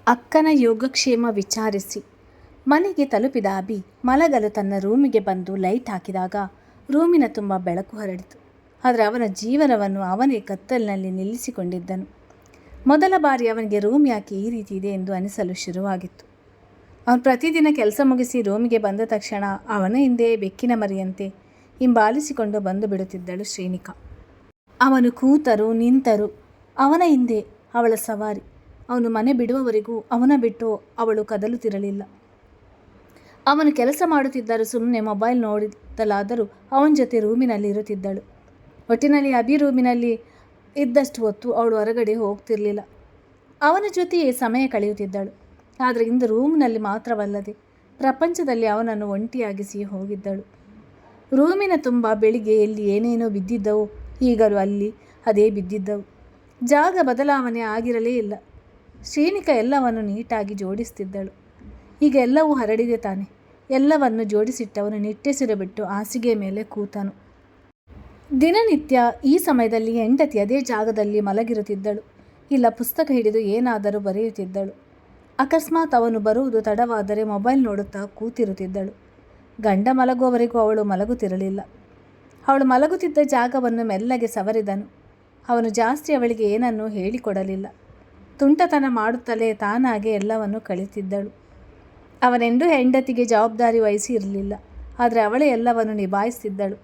ಅಕ್ಕನ ಯೋಗಕ್ಷೇಮ ವಿಚಾರಿಸಿ ಮನೆಗೆ ತಲುಪಿದ ಅಭಿ ಮಲಗಲು ತನ್ನ ರೂಮಿಗೆ ಬಂದು ಲೈಟ್ ಹಾಕಿದಾಗ ರೂಮಿನ ತುಂಬ ಬೆಳಕು ಹರಡಿತು. ಆದರೆ ಅವನ ಜೀವನವನ್ನು ಅವನೇ ಕತ್ತಲಿನಲ್ಲಿ ನಿಲ್ಲಿಸಿಕೊಂಡಿದ್ದನು. ಮೊದಲ ಬಾರಿ ಅವನಿಗೆ ರೂಮ್ ಯಾಕೆ ಈ ರೀತಿ ಇದೆ ಎಂದು ಅನಿಸಲು ಶುರುವಾಗಿತ್ತು. ಅವನು ಪ್ರತಿದಿನ ಕೆಲಸ ಮುಗಿಸಿ ರೂಮಿಗೆ ಬಂದ ತಕ್ಷಣ ಅವನ ಹಿಂದೆ ಬೆಕ್ಕಿನ ಮರಿಯಂತೆ ಹಿಂಬಾಲಿಸಿಕೊಂಡು ಬಂದು ಬಿಡುತ್ತಿದ್ದಳು ಶ್ರೀನಿಕಾ. ಅವನು ಕೂತರು ನಿಂತರು ಅವನ ಹಿಂದೆ ಅವಳ ಸವಾರಿ. ಅವನು ಮನೆ ಬಿಡುವವರೆಗೂ ಅವನ ಬಿಟ್ಟು ಅವಳು ಕದಲುತ್ತಿರಲಿಲ್ಲ. ಅವನು ಕೆಲಸ ಮಾಡುತ್ತಿದ್ದರೂ ಸುಮ್ಮನೆ ಮೊಬೈಲ್ ನೋಡಿದಲಾದರೂ ಅವನ ಜೊತೆ ರೂಮಿನಲ್ಲಿ ಇರುತ್ತಿದ್ದಳು. ಒಟ್ಟಿನಲ್ಲಿ ಅಭಿ ರೂಮಿನಲ್ಲಿ ಇದ್ದಷ್ಟು ಹೊತ್ತು ಅವಳು ಹೊರಗಡೆ ಹೋಗ್ತಿರಲಿಲ್ಲ. ಅವನ ಜೊತೆಯೇ ಸಮಯ ಕಳೆಯುತ್ತಿದ್ದಳು. ಆದರೆ ಇಂದು ರೂಮಿನಲ್ಲಿ ಮಾತ್ರವಲ್ಲದೆ ಪ್ರಪಂಚದಲ್ಲಿ ಅವನನ್ನು ಒಂಟಿಯಾಗಿಸಿ ಹೋಗಿದ್ದಳು. ರೂಮಿನ ತುಂಬ ಬೆಳಿಗ್ಗೆ ಎಲ್ಲಿ ಏನೇನೋ ಬಿದ್ದಿದ್ದವು, ಈಗಲೂ ಅಲ್ಲಿ ಅದೇ ಬಿದ್ದಿದ್ದವು. ಜಾಗ ಬದಲಾವಣೆ ಆಗಿರಲೇ ಇಲ್ಲ. ಶ್ರೀನಿಕಾ ಎಲ್ಲವನ್ನು ನೀಟಾಗಿ ಜೋಡಿಸುತ್ತಿದ್ದಳು. ಈಗ ಎಲ್ಲವೂ ಹರಡಿದೆ ತಾನೆ. ಎಲ್ಲವನ್ನು ಜೋಡಿಸಿಟ್ಟವನು ನಿಟ್ಟೆಸಿರು ಬಿಟ್ಟು ಹಾಸಿಗೆ ಮೇಲೆ ಕೂತನು. ದಿನನಿತ್ಯ ಈ ಸಮಯದಲ್ಲಿ ಹೆಂಡತಿ ಅದೇ ಜಾಗದಲ್ಲಿ ಮಲಗಿರುತ್ತಿದ್ದಳು. ಇಲ್ಲ ಪುಸ್ತಕ ಹಿಡಿದು ಏನಾದರೂ ಬರೆಯುತ್ತಿದ್ದಳು. ಅಕಸ್ಮಾತ್ ಅವನು ಬರುವುದು ತಡವಾದರೆ ಮೊಬೈಲ್ ನೋಡುತ್ತಾ ಕೂತಿರುತ್ತಿದ್ದಳು. ಗಂಡ ಮಲಗುವವರೆಗೂ ಅವಳು ಮಲಗುತ್ತಿರಲಿಲ್ಲ. ಅವಳು ಮಲಗುತ್ತಿದ್ದ ಜಾಗವನ್ನು ಮೆಲ್ಲಗೆ ಸವರಿದನು. ಅವನು ಜಾಸ್ತಿ ಅವಳಿಗೆ ಏನನ್ನೂ ಹೇಳಿಕೊಡಲಿಲ್ಲ. ತುಂಟತನ ಮಾಡುತ್ತಲೇ ತಾನಾಗೆ ಎಲ್ಲವನ್ನು ಕಲಿತಿದ್ದಳು. ಅವನೆಂದೂ ಹೆಂಡತಿಗೆ ಜವಾಬ್ದಾರಿ ವಹಿಸಿ ಇರಲಿಲ್ಲ. ಆದರೆ ಅವಳೇ ಎಲ್ಲವನ್ನು ನಿಭಾಯಿಸುತ್ತಿದ್ದಳು.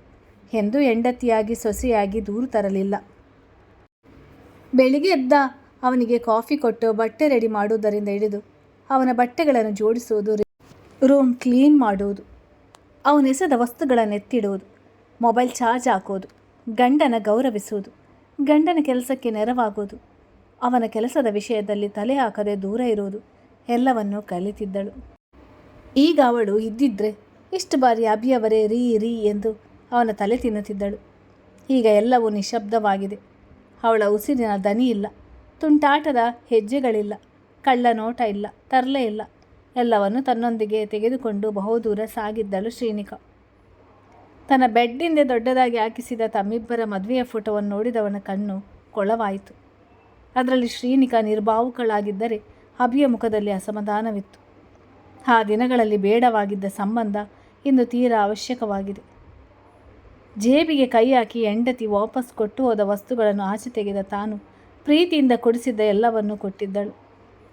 ಎಂದೂ ಹೆಂಡತಿಯಾಗಿ ಸೊಸೆಯಾಗಿ ದೂರು ತರಲಿಲ್ಲ. ಬೆಳಿಗ್ಗೆ ಎದ್ದ ಅವನಿಗೆ ಕಾಫಿ ಕೊಟ್ಟು ಬಟ್ಟೆ ರೆಡಿ ಮಾಡುವುದರಿಂದ ಹಿಡಿದು ಅವನ ಬಟ್ಟೆಗಳನ್ನು ಜೋಡಿಸುವುದು, ರೂಮ್ ಕ್ಲೀನ್ ಮಾಡುವುದು, ಅವನೆಸೆದ ವಸ್ತುಗಳನ್ನು ಎತ್ತಿಡುವುದು, ಮೊಬೈಲ್ ಚಾರ್ಜ್ ಹಾಕುವುದು, ಗಂಡನ ಗೌರವಿಸುವುದು, ಗಂಡನ ಕೆಲಸಕ್ಕೆ ನೆರವಾಗುವುದು, ಅವನ ಕೆಲಸದ ವಿಷಯದಲ್ಲಿ ತಲೆ ಹಾಕದೆ ದೂರ ಇರುವುದು ಎಲ್ಲವನ್ನೂ ಕಲಿತಿದ್ದಳು. ಈಗ ಅವಳು ಇದ್ದಿದ್ರೆ ಇಷ್ಟು ಬಾರಿ ಅಭಿಯವರೇ ರೀ ಎಂದು ಅವನ ತಲೆ ತಿನ್ನುತ್ತಿದ್ದಳು. ಈಗ ಎಲ್ಲವೂ ನಿಶಬ್ದವಾಗಿದೆ. ಅವಳ ಉಸಿರಿನ ದನಿ ಇಲ್ಲ, ತುಂಟಾಟದ ಹೆಜ್ಜೆಗಳಿಲ್ಲ, ಕಳ್ಳ ನೋಟ ಇಲ್ಲ, ತರಲೆ ಇಲ್ಲ. ಎಲ್ಲವನ್ನು ತನ್ನೊಂದಿಗೆ ತೆಗೆದುಕೊಂಡು ಬಹುದೂರ ಸಾಗಿದ್ದಳು ಶ್ರೀನಿಕಾ. ತನ್ನ ಬೆಡ್ಡಿಂದ ದೊಡ್ಡದಾಗಿ ಹಾಕಿಸಿದ ತಮ್ಮಿಬ್ಬರ ಮದುವೆಯ ಫೋಟೋವನ್ನು ನೋಡಿದವನ ಕಣ್ಣು ಕೊಳವಾಯಿತು. ಅದರಲ್ಲಿ ಶ್ರೀನಿಕಾ ನಿರ್ಭಾವುಕಳಾಗಿದ್ದರೆ ಅಭಿಯ ಮುಖದಲ್ಲಿ ಅಸಮಾಧಾನವಿತ್ತು. ಆ ದಿನಗಳಲ್ಲಿ ಬೇಡವಾಗಿದ್ದ ಸಂಬಂಧ ಇಂದು ತೀರಾ ಅವಶ್ಯಕವಾಗಿದೆ. ಜೇಬಿಗೆ ಕೈ ಹಾಕಿ ಹೆಂಡತಿ ವಾಪಸ್ ಕೊಟ್ಟು ಹೋದ ವಸ್ತುಗಳನ್ನು ಆಚೆ ತೆಗೆದ ತಾನು ಪ್ರೀತಿಯಿಂದ ಕೊಡಿಸಿದ್ದ ಎಲ್ಲವನ್ನೂ ಕೊಟ್ಟಿದ್ದಳು.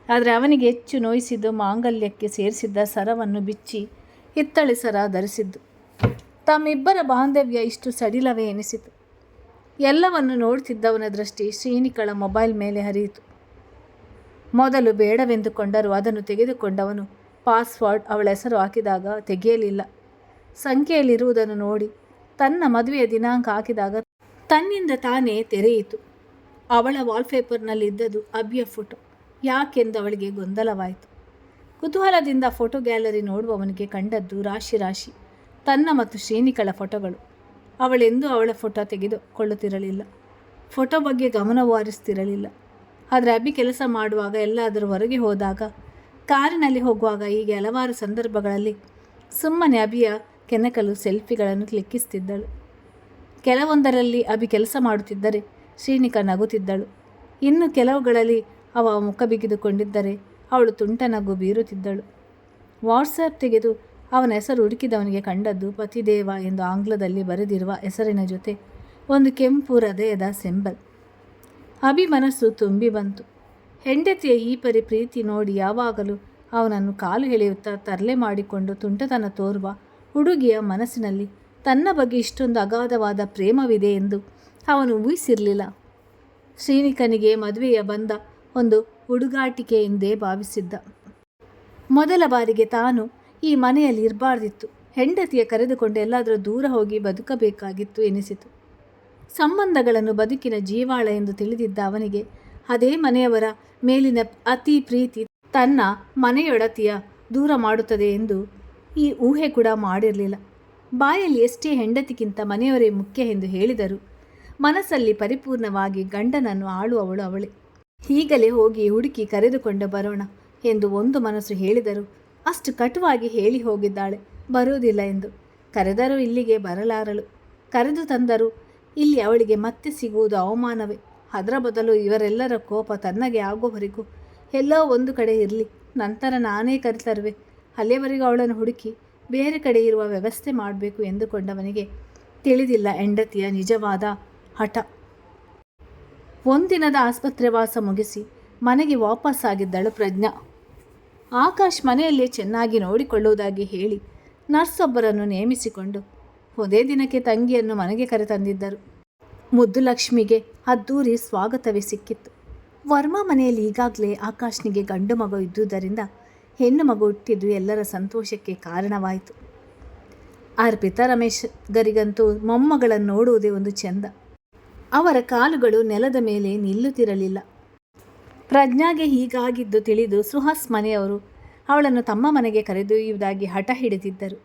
ಆದರೆ ಅವನಿಗೆ ಹೆಚ್ಚು ನೋಯಿಸಿದ್ದು ಮಾಂಗಲ್ಯಕ್ಕೆ ಸೇರಿಸಿದ್ದ ಸರವನ್ನು ಬಿಚ್ಚಿ ಹಿತ್ತಳಿ ಸರ ಧರಿಸಿದ್ದು. ತಮ್ಮಿಬ್ಬರ ಬಾಂಧವ್ಯ ಇಷ್ಟು ಸಡಿಲವೇ ಎನಿಸಿತು. ಎಲ್ಲವನ್ನು ನೋಡುತ್ತಿದ್ದವನ ದೃಷ್ಟಿ ಶ್ರೀನಿಕಳ ಮೊಬೈಲ್ ಮೇಲೆ ಹರಿಯಿತು. ಮೊದಲು ಬೇಡವೆಂದುಕೊಂಡರೂ ಅದನ್ನು ತೆಗೆದುಕೊಂಡವನು ಪಾಸ್ವರ್ಡ್ ಅವಳ ಹೆಸರು ಹಾಕಿದಾಗ ತೆಗೆಯಲಿಲ್ಲ. ಸಂಖ್ಯೆಯಲ್ಲಿರುವುದನ್ನು ನೋಡಿ ತನ್ನ ಮದುವೆಯ ದಿನಾಂಕ ಹಾಕಿದಾಗ ತನ್ನಿಂದ ತಾನೇ ತೆರೆಯಿತು. ಅವಳ ವಾಲ್ಪೇಪರ್ನಲ್ಲಿದ್ದದ್ದು ಅಭಿಯ ಫೋಟೋ. ಯಾಕೆಂದು ಅವಳಿಗೆ ಗೊಂದಲವಾಯಿತು. ಕುತೂಹಲದಿಂದ ಫೋಟೋ ಗ್ಯಾಲರಿ ನೋಡುವವನಿಗೆ ಕಂಡದ್ದು ರಾಶಿ ರಾಶಿ ತನ್ನ ಮತ್ತು ಶ್ರೀನಿಕಳ ಫೋಟೋಗಳು. ಅವಳೆಂದೂ ಅವಳ ಫೋಟೋ ತೆಗೆದುಕೊಳ್ಳುತ್ತಿರಲಿಲ್ಲ. ಫೋಟೋ ಬಗ್ಗೆ ಗಮನವೂ ಹರಿಸ್ತಿರಲಿಲ್ಲ. ಆದರೆ ಅಭಿ ಕೆಲಸ ಮಾಡುವಾಗ, ಎಲ್ಲಾದರೂ ಹೊರಗೆ ಹೋದಾಗ, ಕಾರಿನಲ್ಲಿ ಹೋಗುವಾಗ, ಹೀಗೆ ಹಲವಾರು ಸಂದರ್ಭಗಳಲ್ಲಿ ಸುಮ್ಮನೆ ಅಭಿಯ ಕೆನಕಲು ಸೆಲ್ಫಿಗಳನ್ನು ಕ್ಲಿಕ್ಕಿಸ್ತಿದ್ದಳು. ಕೆಲವೊಂದರಲ್ಲಿ ಅಭಿ ಕೆಲಸ ಮಾಡುತ್ತಿದ್ದರೆ ಶ್ರೀನಿಕಾ ನಗುತ್ತಿದ್ದಳು. ಇನ್ನು ಕೆಲವುಗಳಲ್ಲಿ ಅವ ಮುಖ ಬಿಗಿದುಕೊಂಡಿದ್ದರೆ ಅವಳು ತುಂಟ ನಗು ಬೀರುತ್ತಿದ್ದಳು. ವಾಟ್ಸಪ್ ತೆಗೆದು ಅವನ ಹೆಸರು ಹುಡುಕಿದವನಿಗೆ ಕಂಡದ್ದು ಪತಿದೇವ ಎಂದು ಆಂಗ್ಲದಲ್ಲಿ ಬರೆದಿರುವ ಹೆಸರಿನ ಜೊತೆ ಒಂದು ಕೆಂಪು ಹೃದಯದ ಸಿಂಬಲ್. ಅಭಿ ಮನಸ್ಸು ತುಂಬಿ ಬಂತು. ಹೆಂಡತಿಯ ಈ ಪ್ರೀತಿ ನೋಡಿ ಯಾವಾಗಲೂ ಅವನನ್ನು ಕಾಲು ಎಳೆಯುತ್ತಾ ತರಲೆ ಮಾಡಿಕೊಂಡು ತುಂಟತನ ತೋರುವ ಹುಡುಗಿಯ ಮನಸ್ಸಿನಲ್ಲಿ ತನ್ನ ಬಗ್ಗೆ ಇಷ್ಟೊಂದು ಅಗಾಧವಾದ ಪ್ರೇಮವಿದೆ ಎಂದು ಅವನು ಊಹಿಸಿರಲಿಲ್ಲ. ಶ್ರೀನಿಕನಿಗೆ ಮದುವೆಯ ಬಂದ ಒಂದು ಹುಡುಗಾಟಿಕೆ ಎಂದೇ ಭಾವಿಸಿದ್ದ. ಮೊದಲ ಬಾರಿಗೆ ತಾನು ಈ ಮನೆಯಲ್ಲಿ ಇರಬಾರ್ದಿತ್ತು. ಹೆಂಡತಿಯ ಕರೆದುಕೊಂಡು ಎಲ್ಲಾದರೂ ದೂರ ಹೋಗಿ ಬದುಕಬೇಕಾಗಿತ್ತು ಎನಿಸಿತು. ಸಂಬಂಧಗಳನ್ನು ಬದುಕಿನ ಜೀವಾಳ ಎಂದು ತಿಳಿದಿದ್ದ ಅವನಿಗೆ ಅದೇ ಮನೆಯವರ ಮೇಲಿನ ಅತಿ ಪ್ರೀತಿ ತನ್ನ ಮನೆಯೊಡತಿಯ ದೂರ ಮಾಡುತ್ತದೆ ಎಂದು ಈ ಊಹೆ ಕೂಡ ಮಾಡಿರಲಿಲ್ಲ. ಬಾಯಲ್ಲಿ ಎಷ್ಟೇ ಹೆಂಡತಿಗಿಂತ ಮನೆಯವರೇ ಮುಖ್ಯ ಎಂದು ಹೇಳಿದರು, ಮನಸ್ಸಲ್ಲಿ ಪರಿಪೂರ್ಣವಾಗಿ ಗಂಡನನ್ನು ಆಳುವವಳು ಅವಳೇ. ಈಗಲೇ ಹೋಗಿ ಹುಡುಕಿ ಕರೆದುಕೊಂಡು ಬರೋಣ ಎಂದು ಒಂದು ಮನಸ್ಸು ಹೇಳಿದರು ಅಷ್ಟು ಕಟುವಾಗಿ ಹೇಳಿ ಹೋಗಿದ್ದಾಳೆ ಬರುವುದಿಲ್ಲ ಎಂದು. ಕರೆದರೂ ಇಲ್ಲಿಗೆ ಬರಲಾರಳು. ಕರೆದು ತಂದರೂ ಇಲ್ಲಿ ಅವಳಿಗೆ ಮತ್ತೆ ಸಿಗುವುದು ಅವಮಾನವೇ. ಅದರ ಬದಲು ಇವರೆಲ್ಲರ ಕೋಪ ತನ್ನಗೆ ಆಗುವವರೆಗೂ ಎಲ್ಲೋ ಒಂದು ಕಡೆ ಇರಲಿ, ನಂತರ ನಾನೇ ಕರೆತರುವೆ. ಅಲ್ಲಿಯವರೆಗೂ ಅವಳನ್ನು ಹುಡುಕಿ ಬೇರೆ ಕಡೆ ಇರುವ ವ್ಯವಸ್ಥೆ ಮಾಡಬೇಕು ಎಂದುಕೊಂಡವನಿಗೆ ತಿಳಿದಿಲ್ಲ ಹೆಂಡತಿಯ ನಿಜವಾದ ಹಠ. ಒಂದಿನದ ಆಸ್ಪತ್ರೆ ವಾಸ ಮುಗಿಸಿ ಮನೆಗೆ ವಾಪಸ್ಸಾಗಿದ್ದಳು ಪ್ರಜ್ಞಾ. ಆಕಾಶ್ ಮನೆಯಲ್ಲೇ ಚೆನ್ನಾಗಿ ನೋಡಿಕೊಳ್ಳುವುದಾಗಿ ಹೇಳಿ ನರ್ಸ್ ಒಬ್ಬರನ್ನು ನೇಮಿಸಿಕೊಂಡು ಒಂದೇ ದಿನಕ್ಕೆ ತಂಗಿಯನ್ನು ಮನೆಗೆ ಕರೆತಂದಿದ್ದರು. ಮುದ್ದು ಲಕ್ಷ್ಮಿಗೆ ಅದ್ದೂರಿ ಸ್ವಾಗತವೇ ಸಿಕ್ಕಿತ್ತು. ವರ್ಮಾ ಮನೆಯಲ್ಲಿ ಈಗಾಗಲೇ ಆಕಾಶ್ನಿಗೆ ಗಂಡು ಮಗು ಇದ್ದುದರಿಂದ ಹೆಣ್ಣು ಮಗು ಹುಟ್ಟಿದ್ದು ಎಲ್ಲರ ಸಂತೋಷಕ್ಕೆ ಕಾರಣವಾಯಿತು. ಅರ್ಪಿತಾ ರಮೇಶ್ಗರಿಗಂತೂ ಮೊಮ್ಮಗಳನ್ನು ನೋಡುವುದೇ ಒಂದು ಚೆಂದ. ಅವರ ಕಾಲುಗಳು ನೆಲದ ಮೇಲೆ ನಿಲ್ಲುತ್ತಿರಲಿಲ್ಲ. ಪ್ರಜ್ಞಾಗೆ ಹೀಗಾಗಿದ್ದು ತಿಳಿದು ಸುಹಾಸ್ ಮನೆಯವರು ಅವಳನ್ನು ತಮ್ಮ ಮನೆಗೆ ಕರೆದೊಯ್ಯುವುದಾಗಿ ಹಠ ಹಿಡಿದಿದ್ದರು.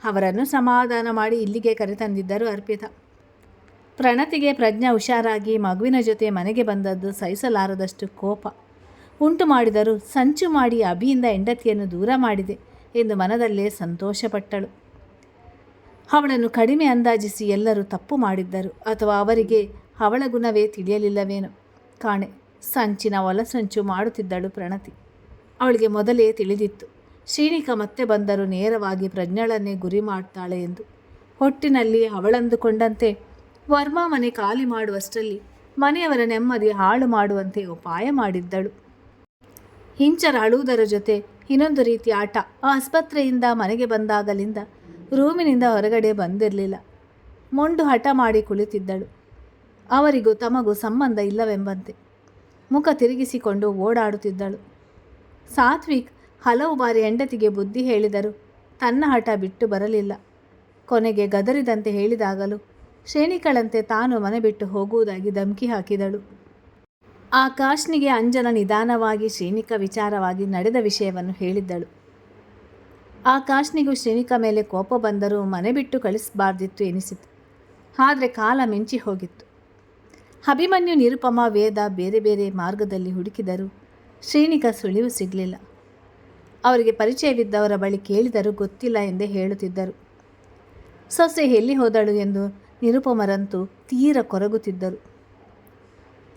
ಅವರನ್ನು ಸಮಾಧಾನ ಮಾಡಿ ಇಲ್ಲಿಗೆ ಕರೆತಂದಿದ್ದರು ಅರ್ಪಿತಾ. ಪ್ರಣತಿಗೆ ಪ್ರಜ್ಞಾ ಹುಷಾರಾಗಿ ಮಗುವಿನ ಜೊತೆ ಮನೆಗೆ ಬಂದದ್ದು ಸಹಿಸಲಾರದಷ್ಟು ಕೋಪ ಉಂಟು ಮಾಡಿದರೂ ಸಂಚು ಮಾಡಿ ಅಭಿಯಿಂದ ಹೆಂಡತಿಯನ್ನು ದೂರ ಮಾಡಿದೆ ಎಂದು ಮನದಲ್ಲೇ ಸಂತೋಷಪಟ್ಟಳು. ಅವಳನ್ನು ಕಡಿಮೆ ಅಂದಾಜಿಸಿ ಎಲ್ಲರೂ ತಪ್ಪು ಮಾಡಿದ್ದರು, ಅಥವಾ ಅವರಿಗೆ ಅವಳ ಗುಣವೇ ತಿಳಿಯಲಿಲ್ಲವೇನೋ ಕಾಣೆ. ಸಂಚಿನ ಒಲಸಂಚು ಮಾಡುತ್ತಿದ್ದಳು ಪ್ರಣತಿ. ಅವಳಿಗೆ ಮೊದಲೇ ತಿಳಿದಿತ್ತು ಶ್ರೀನಿಕಾ ಮತ್ತೆ ಬಂದರೂ ನೇರವಾಗಿ ಪ್ರಜ್ಞಳನ್ನೇ ಗುರಿ ಮಾಡ್ತಾಳೆ ಎಂದು. ಹೊಟ್ಟಿನಲ್ಲಿ ಅವಳಂದುಕೊಂಡಂತೆ ವರ್ಮಾ ಮನೆ ಖಾಲಿ ಮಾಡುವಷ್ಟರಲ್ಲಿ ಮನೆಯವರ ನೆಮ್ಮದಿ ಹಾಳು ಮಾಡುವಂತೆ ಉಪಾಯ ಮಾಡಿದ್ದಳು. ಹಿಂಚರ ಅಳುವುದರ ಜೊತೆ ಇನ್ನೊಂದು ರೀತಿ ಆಟ. ಆಸ್ಪತ್ರೆಯಿಂದ ಮನೆಗೆ ಬಂದಾಗಲಿಂದ ರೂಮಿನಿಂದ ಹೊರಗಡೆ ಬಂದಿರಲಿಲ್ಲ. ಮೊಂಡು ಹಠ ಮಾಡಿ ಕುಳಿತಿದ್ದಳು. ಅವರಿಗೂ ತಮಗೂ ಸಂಬಂಧ ಇಲ್ಲವೆಂಬಂತೆ ಮುಖ ತಿರುಗಿಸಿಕೊಂಡು ಓಡಾಡುತ್ತಿದ್ದಳು. ಸಾತ್ವಿಕ್ ಹಲವು ಬಾರಿ ಹೆಂಡತಿಗೆ ಬುದ್ಧಿ ಹೇಳಿದರು ತನ್ನ ಹಠ ಬಿಟ್ಟು ಬರಲಿಲ್ಲ. ಕೊನೆಗೆ ಗದರಿದಂತೆ ಹೇಳಿದಾಗಲೂ ಶ್ರೇಣಿಕಳಂತೆ ತಾನು ಮನೆ ಬಿಟ್ಟು ಹೋಗುವುದಾಗಿ ಧಮಕಿ ಹಾಕಿದಳು. ಆಕಾಶ್ನಿಗೆ ಅಂಜನ ನಿಧಾನವಾಗಿ ಶ್ರೇಣಿಕಾ ವಿಚಾರವಾಗಿ ನಡೆದ ವಿಷಯವನ್ನು ಹೇಳಿದ್ದಳು. ಆಕಾಶ್ನಿಗೂ ಶ್ರೇಣಿಕಾ ಮೇಲೆ ಕೋಪ ಬಂದರೂ ಮನೆ ಬಿಟ್ಟು ಕಳಿಸಬಾರ್ದಿತ್ತು ಎನಿಸಿತು. ಆದರೆ ಕಾಲ ಮಿಂಚಿ ಹೋಗಿತ್ತು. ಅಭಿಮನ್ಯು, ನಿರುಪಮ, ವೇದ ಬೇರೆ ಬೇರೆ ಮಾರ್ಗದಲ್ಲಿ ಹುಡುಕಿದರೂ ಶ್ರೇಣಿಕಾ ಸುಳಿವು ಸಿಗಲಿಲ್ಲ. ಅವರಿಗೆ ಪರಿಚಯವಿದ್ದವರ ಬಳಿ ಕೇಳಿದರೂ ಗೊತ್ತಿಲ್ಲ ಎಂದೇ ಹೇಳುತ್ತಿದ್ದರು. ಸೊಸೆ ಎಲ್ಲಿ ಹೋದಳು ಎಂದು ನಿರುಪಮರಂತೂ ತೀರ ಕೊರಗುತ್ತಿದ್ದರು.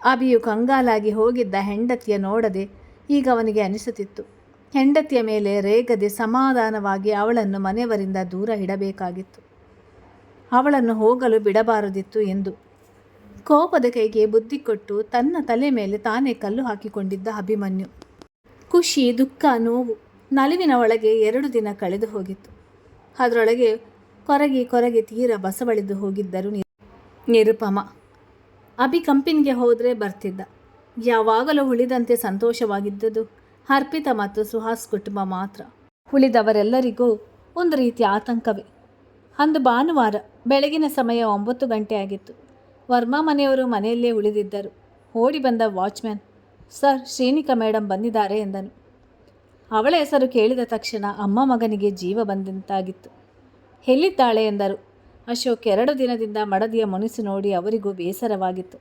ಅಭಿಯು ಕಂಗಾಲಾಗಿ ಹೋಗಿದ್ದ ಹೆಂಡತಿಯ ನೋಡದೆ ಈಗ ಅವನಿಗೆ ಅನಿಸುತ್ತಿತ್ತು ಹೆಂಡತಿಯ ಮೇಲೆ ರೇಗದೆ ಸಮಾಧಾನವಾಗಿ ಅವಳನ್ನು ಮನೆಯವರಿಂದ ದೂರ ಇಡಬೇಕಾಗಿತ್ತು, ಅವಳನ್ನು ಹೋಗಲು ಬಿಡಬಾರದಿತ್ತು ಎಂದು. ಕೋಪದ ಕೈಗೆ ಬುದ್ಧಿ ಕೊಟ್ಟು ತನ್ನ ತಲೆ ಮೇಲೆ ತಾನೇ ಕಲ್ಲು ಹಾಕಿಕೊಂಡಿದ್ದ ಅಭಿಮನ್ಯು. ಖುಷಿ, ದುಃಖ, ನೋವು, ನಲಿವಿನ ಒಳಗೆ 2 ದಿನ ಕಳೆದು ಹೋಗಿತ್ತು. ಅದರೊಳಗೆ ಕೊರಗಿ ತೀರ ಬಸವಳಿದು ಹೋಗಿದ್ದರು ನಿರುಪಮ. ಅಭಿ ಕಂಪನಿಗೆ ಹೋದರೆ ಬರ್ತಿದ್ದ. ಯಾವಾಗಲೂ ಉಳಿದಂತೆ ಸಂತೋಷವಾಗಿದ್ದುದು ಅರ್ಪಿತಾ ಮತ್ತು ಸುಹಾಸ್ ಕುಟುಂಬ ಮಾತ್ರ. ಉಳಿದವರೆಲ್ಲರಿಗೂ ಒಂದು ರೀತಿಯ ಆತಂಕವೇ. ಅಂದು ಭಾನುವಾರ ಬೆಳಗಿನ ಸಮಯ 9 ಗಂಟೆ ಆಗಿತ್ತು. ವರ್ಮಾ ಮನೆಯವರು ಮನೆಯಲ್ಲೇ ಉಳಿದಿದ್ದರು. ಓಡಿ ಬಂದ ವಾಚ್ಮ್ಯಾನ್, ಸರ್, ಶ್ರೇಣಿಕಾ ಮೇಡಮ್ ಬಂದಿದ್ದಾರೆ ಎಂದನು. ಅವಳ ಹೆಸರು ಕೇಳಿದ ತಕ್ಷಣ ಅಮ್ಮ ಮಗನಿಗೆ ಜೀವ ಬಂದಂತಾಗಿತ್ತು. ಎಲ್ಲಿದ್ದಾಳೆ ಎಂದರು. ಅಶೋಕ್ 2 ದಿನದಿಂದ ಮಡದಿಯ ಮುನಿಸು ನೋಡಿ ಅವರಿಗೂ ಬೇಸರವಾಗಿತ್ತು.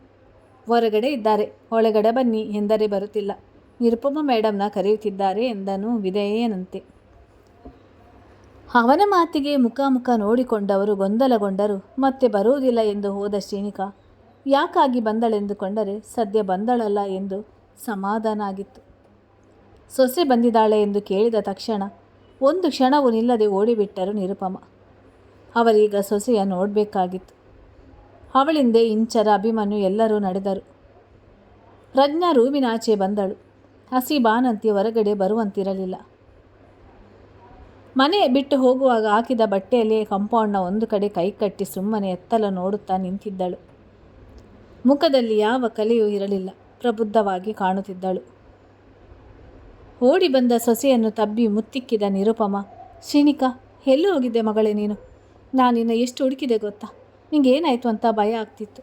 ಹೊರಗಡೆ ಇದ್ದಾರೆ, ಒಳಗಡೆ ಬನ್ನಿ ಎಂದರೆ ಬರುತ್ತಿಲ್ಲ. ನಿರುಪಮ ಮೇಡಮ್ನ ಕರೆಯುತ್ತಿದ್ದಾರೆ ಎಂದನು ವಿಧೇಯನಂತೆ. ಅವನ ಮಾತಿಗೆ ಮುಖ ನೋಡಿಕೊಂಡವರು ಗೊಂದಲಗೊಂಡರು. ಮತ್ತೆ ಬರುವುದಿಲ್ಲ ಎಂದು ಹೋದ ಶ್ರೇಣಿಕಾ ಯಾಕಾಗಿ ಬಂದಳೆಂದುಕೊಂಡರೆ ಸದ್ಯ ಬಂದಳಲ್ಲ ಎಂದು ಸಮಾಧಾನ ಆಗಿತ್ತು. ಸೊಸೆ ಬಂದಿದ್ದಾಳೆ ಎಂದು ಕೇಳಿದ ತಕ್ಷಣ ಒಂದು ಕ್ಷಣವೂ ನಿಲ್ಲದೆ ಓಡಿಬಿಟ್ಟರು ನಿರುಪಮ. ಅವರೀಗ ಸೊಸೆಯ ನೋಡಬೇಕಾಗಿತ್ತು. ಅವಳಿಂದೆ ಇಂಚರ, ಅಭಿಮನ್ಯು ಎಲ್ಲರೂ ನಡೆದರು. ಪ್ರಜ್ಞಾ ರೂಮಿನಾಚೆ ಬಂದಳು. ಹಸಿ ಬಾನಂತಿ ಹೊರಗಡೆ ಬರುವಂತಿರಲಿಲ್ಲ. ಮನೆ ಬಿಟ್ಟು ಹೋಗುವಾಗ ಹಾಕಿದ ಬಟ್ಟೆಯಲ್ಲೇ ಕಾಂಪೌಂಡ್ನ ಒಂದು ಕಡೆ ಕೈಕಟ್ಟಿ ಸುಮ್ಮನೆ ಎತ್ತಲು ನೋಡುತ್ತಾ ನಿಂತಿದ್ದಳು. ಮುಖದಲ್ಲಿ ಯಾವ ಕಲೆಯೂ ಇರಲಿಲ್ಲ. ಪ್ರಬುದ್ಧವಾಗಿ ಕಾಣುತ್ತಿದ್ದಳು. ಓಡಿ ಬಂದ ಸೊಸೆಯನ್ನು ತಬ್ಬಿ ಮುತ್ತಿಕ್ಕಿದ ನಿರುಪಮ, ಶ್ರೇಣಿಕಾ, ಎಲ್ಲೂ ಹೋಗಿದ್ದೆ ಮಗಳೇ ನೀನು? ನಾನಿನ್ನ ಎಷ್ಟು ಹುಡುಕಿದೆ ಗೊತ್ತಾ? ನಿಂಗೇನಾಯಿತು ಅಂತ ಭಯ ಆಗ್ತಿತ್ತು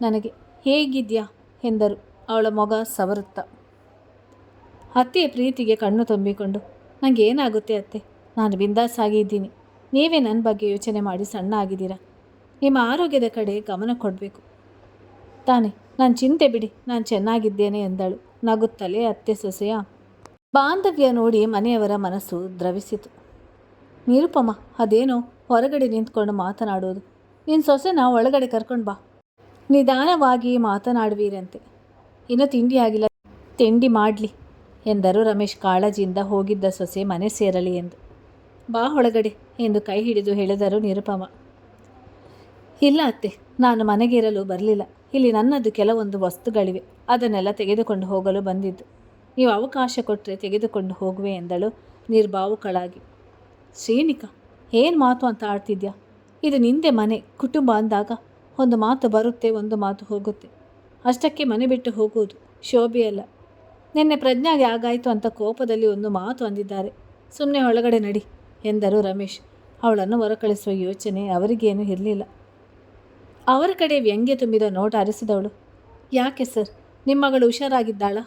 ನನಗೆ. ಹೇಗಿದ್ಯಾ ಎಂದರು ಅವಳ ಮೊಗ ಸವರುತ್ತಾ. ಅತ್ತೆಯ ಪ್ರೀತಿಗೆ ಕಣ್ಣು ತುಂಬಿಕೊಂಡು, ನನಗೇನಾಗುತ್ತೆ ಅತ್ತೆ, ನಾನು ಬಿಂದಾಸಾಗಿ ಇದ್ದೀನಿ. ನೀವೇ ನನ್ನ ಬಗ್ಗೆ ಯೋಚನೆ ಮಾಡಿ ಸಣ್ಣ ಆಗಿದ್ದೀರಾ. ನಿಮ್ಮ ಆರೋಗ್ಯದ ಕಡೆ ಗಮನ ಕೊಡಬೇಕು ತಾನೆ. ನಾನು ಚಿಂತೆ ಬಿಡಿ, ನಾನು ಚೆನ್ನಾಗಿದ್ದೇನೆ ಎಂದಳು ನಗುತ್ತಲೇ. ಅತ್ತೆ ಸೊಸೆಯ ಬಾಂಧವ್ಯ ನೋಡಿ ಮನೆಯವರ ಮನಸ್ಸು ದ್ರವಿಸಿತು. ನಿರುಪಮ, ಅದೇನೋ ಹೊರಗಡೆ ನಿಂತ್ಕೊಂಡು ಮಾತನಾಡೋದು. ನಿನ್ನ ಸೊಸೆನ ಒಳಗಡೆ ಕರ್ಕೊಂಡು ಬಾ. ನಿಧಾನವಾಗಿ ಮಾತನಾಡುವೀರಂತೆ. ಇನ್ನೂ ತಿಂಡಿ ಆಗಿಲ್ಲ, ತಿಂಡಿ ಮಾಡಲಿ ಎಂದರು ರಮೇಶ್ ಕಾಳಜಿಯಿಂದ ಹೋಗಿದ್ದ ಸೊಸೆ ಮನೆ ಸೇರಲಿ ಎಂದು. ಬಾ ಒಳಗಡೆ ಎಂದು ಕೈ ಹಿಡಿದು ಹೇಳಿದರು ನಿರುಪಮ. ಇಲ್ಲ ಅತ್ತೆ, ನಾನು ಮನೆಗಿರಲು ಬರಲಿಲ್ಲ. ಇಲ್ಲಿ ನನ್ನದು ಕೆಲವೊಂದು ವಸ್ತುಗಳಿವೆ, ಅದನ್ನೆಲ್ಲ ತೆಗೆದುಕೊಂಡು ಹೋಗಲು ಬಂದಿದ್ದು. ನೀವು ಅವಕಾಶ ಕೊಟ್ಟರೆ ತೆಗೆದುಕೊಂಡು ಹೋಗುವೆ ಎಂದಳು ನಿರ್ಭಾವುಕಳಾಗಿ. ಶ್ರೀನಿಕಾ, ಏನು ಮಾತು ಅಂತ ಆಡ್ತಿದ್ಯಾ? ಇದು ನಿಂದೆ ಮನೆ, ಕುಟುಂಬ ಅಂದಾಗ ಒಂದು ಮಾತು ಬರುತ್ತೆ, ಒಂದು ಮಾತು ಹೋಗುತ್ತೆ. ಅಷ್ಟಕ್ಕೆ ಮನೆ ಬಿಟ್ಟು ಹೋಗುವುದು ಶೋಭೆಯಲ್ಲ. ನಿನ್ನೆ ಪ್ರಜ್ಞಾಗೆ ಆಗಾಯಿತು ಅಂತ ಕೋಪದಲ್ಲಿ ಒಂದು ಮಾತು ಅಂದಿದ್ದಾರೆ. ಸುಮ್ಮನೆ ಒಳಗಡೆ ನಡಿ ಎಂದರು ರಮೇಶ್. ಅವಳನ್ನು ಹೊರಕಳಿಸುವ ಯೋಚನೆ ಅವರಿಗೇನೂ ಇರಲಿಲ್ಲ. ಅವರ ಕಡೆ ವ್ಯಂಗ್ಯ ತುಂಬಿದ ನೋಟ ಹರಿಸಿದವಳು. ಯಾಕೆ ಸರ್, ನಿಮ್ಮ ಮಗಳು ಹುಷಾರಾಗಿದ್ದಾಳ?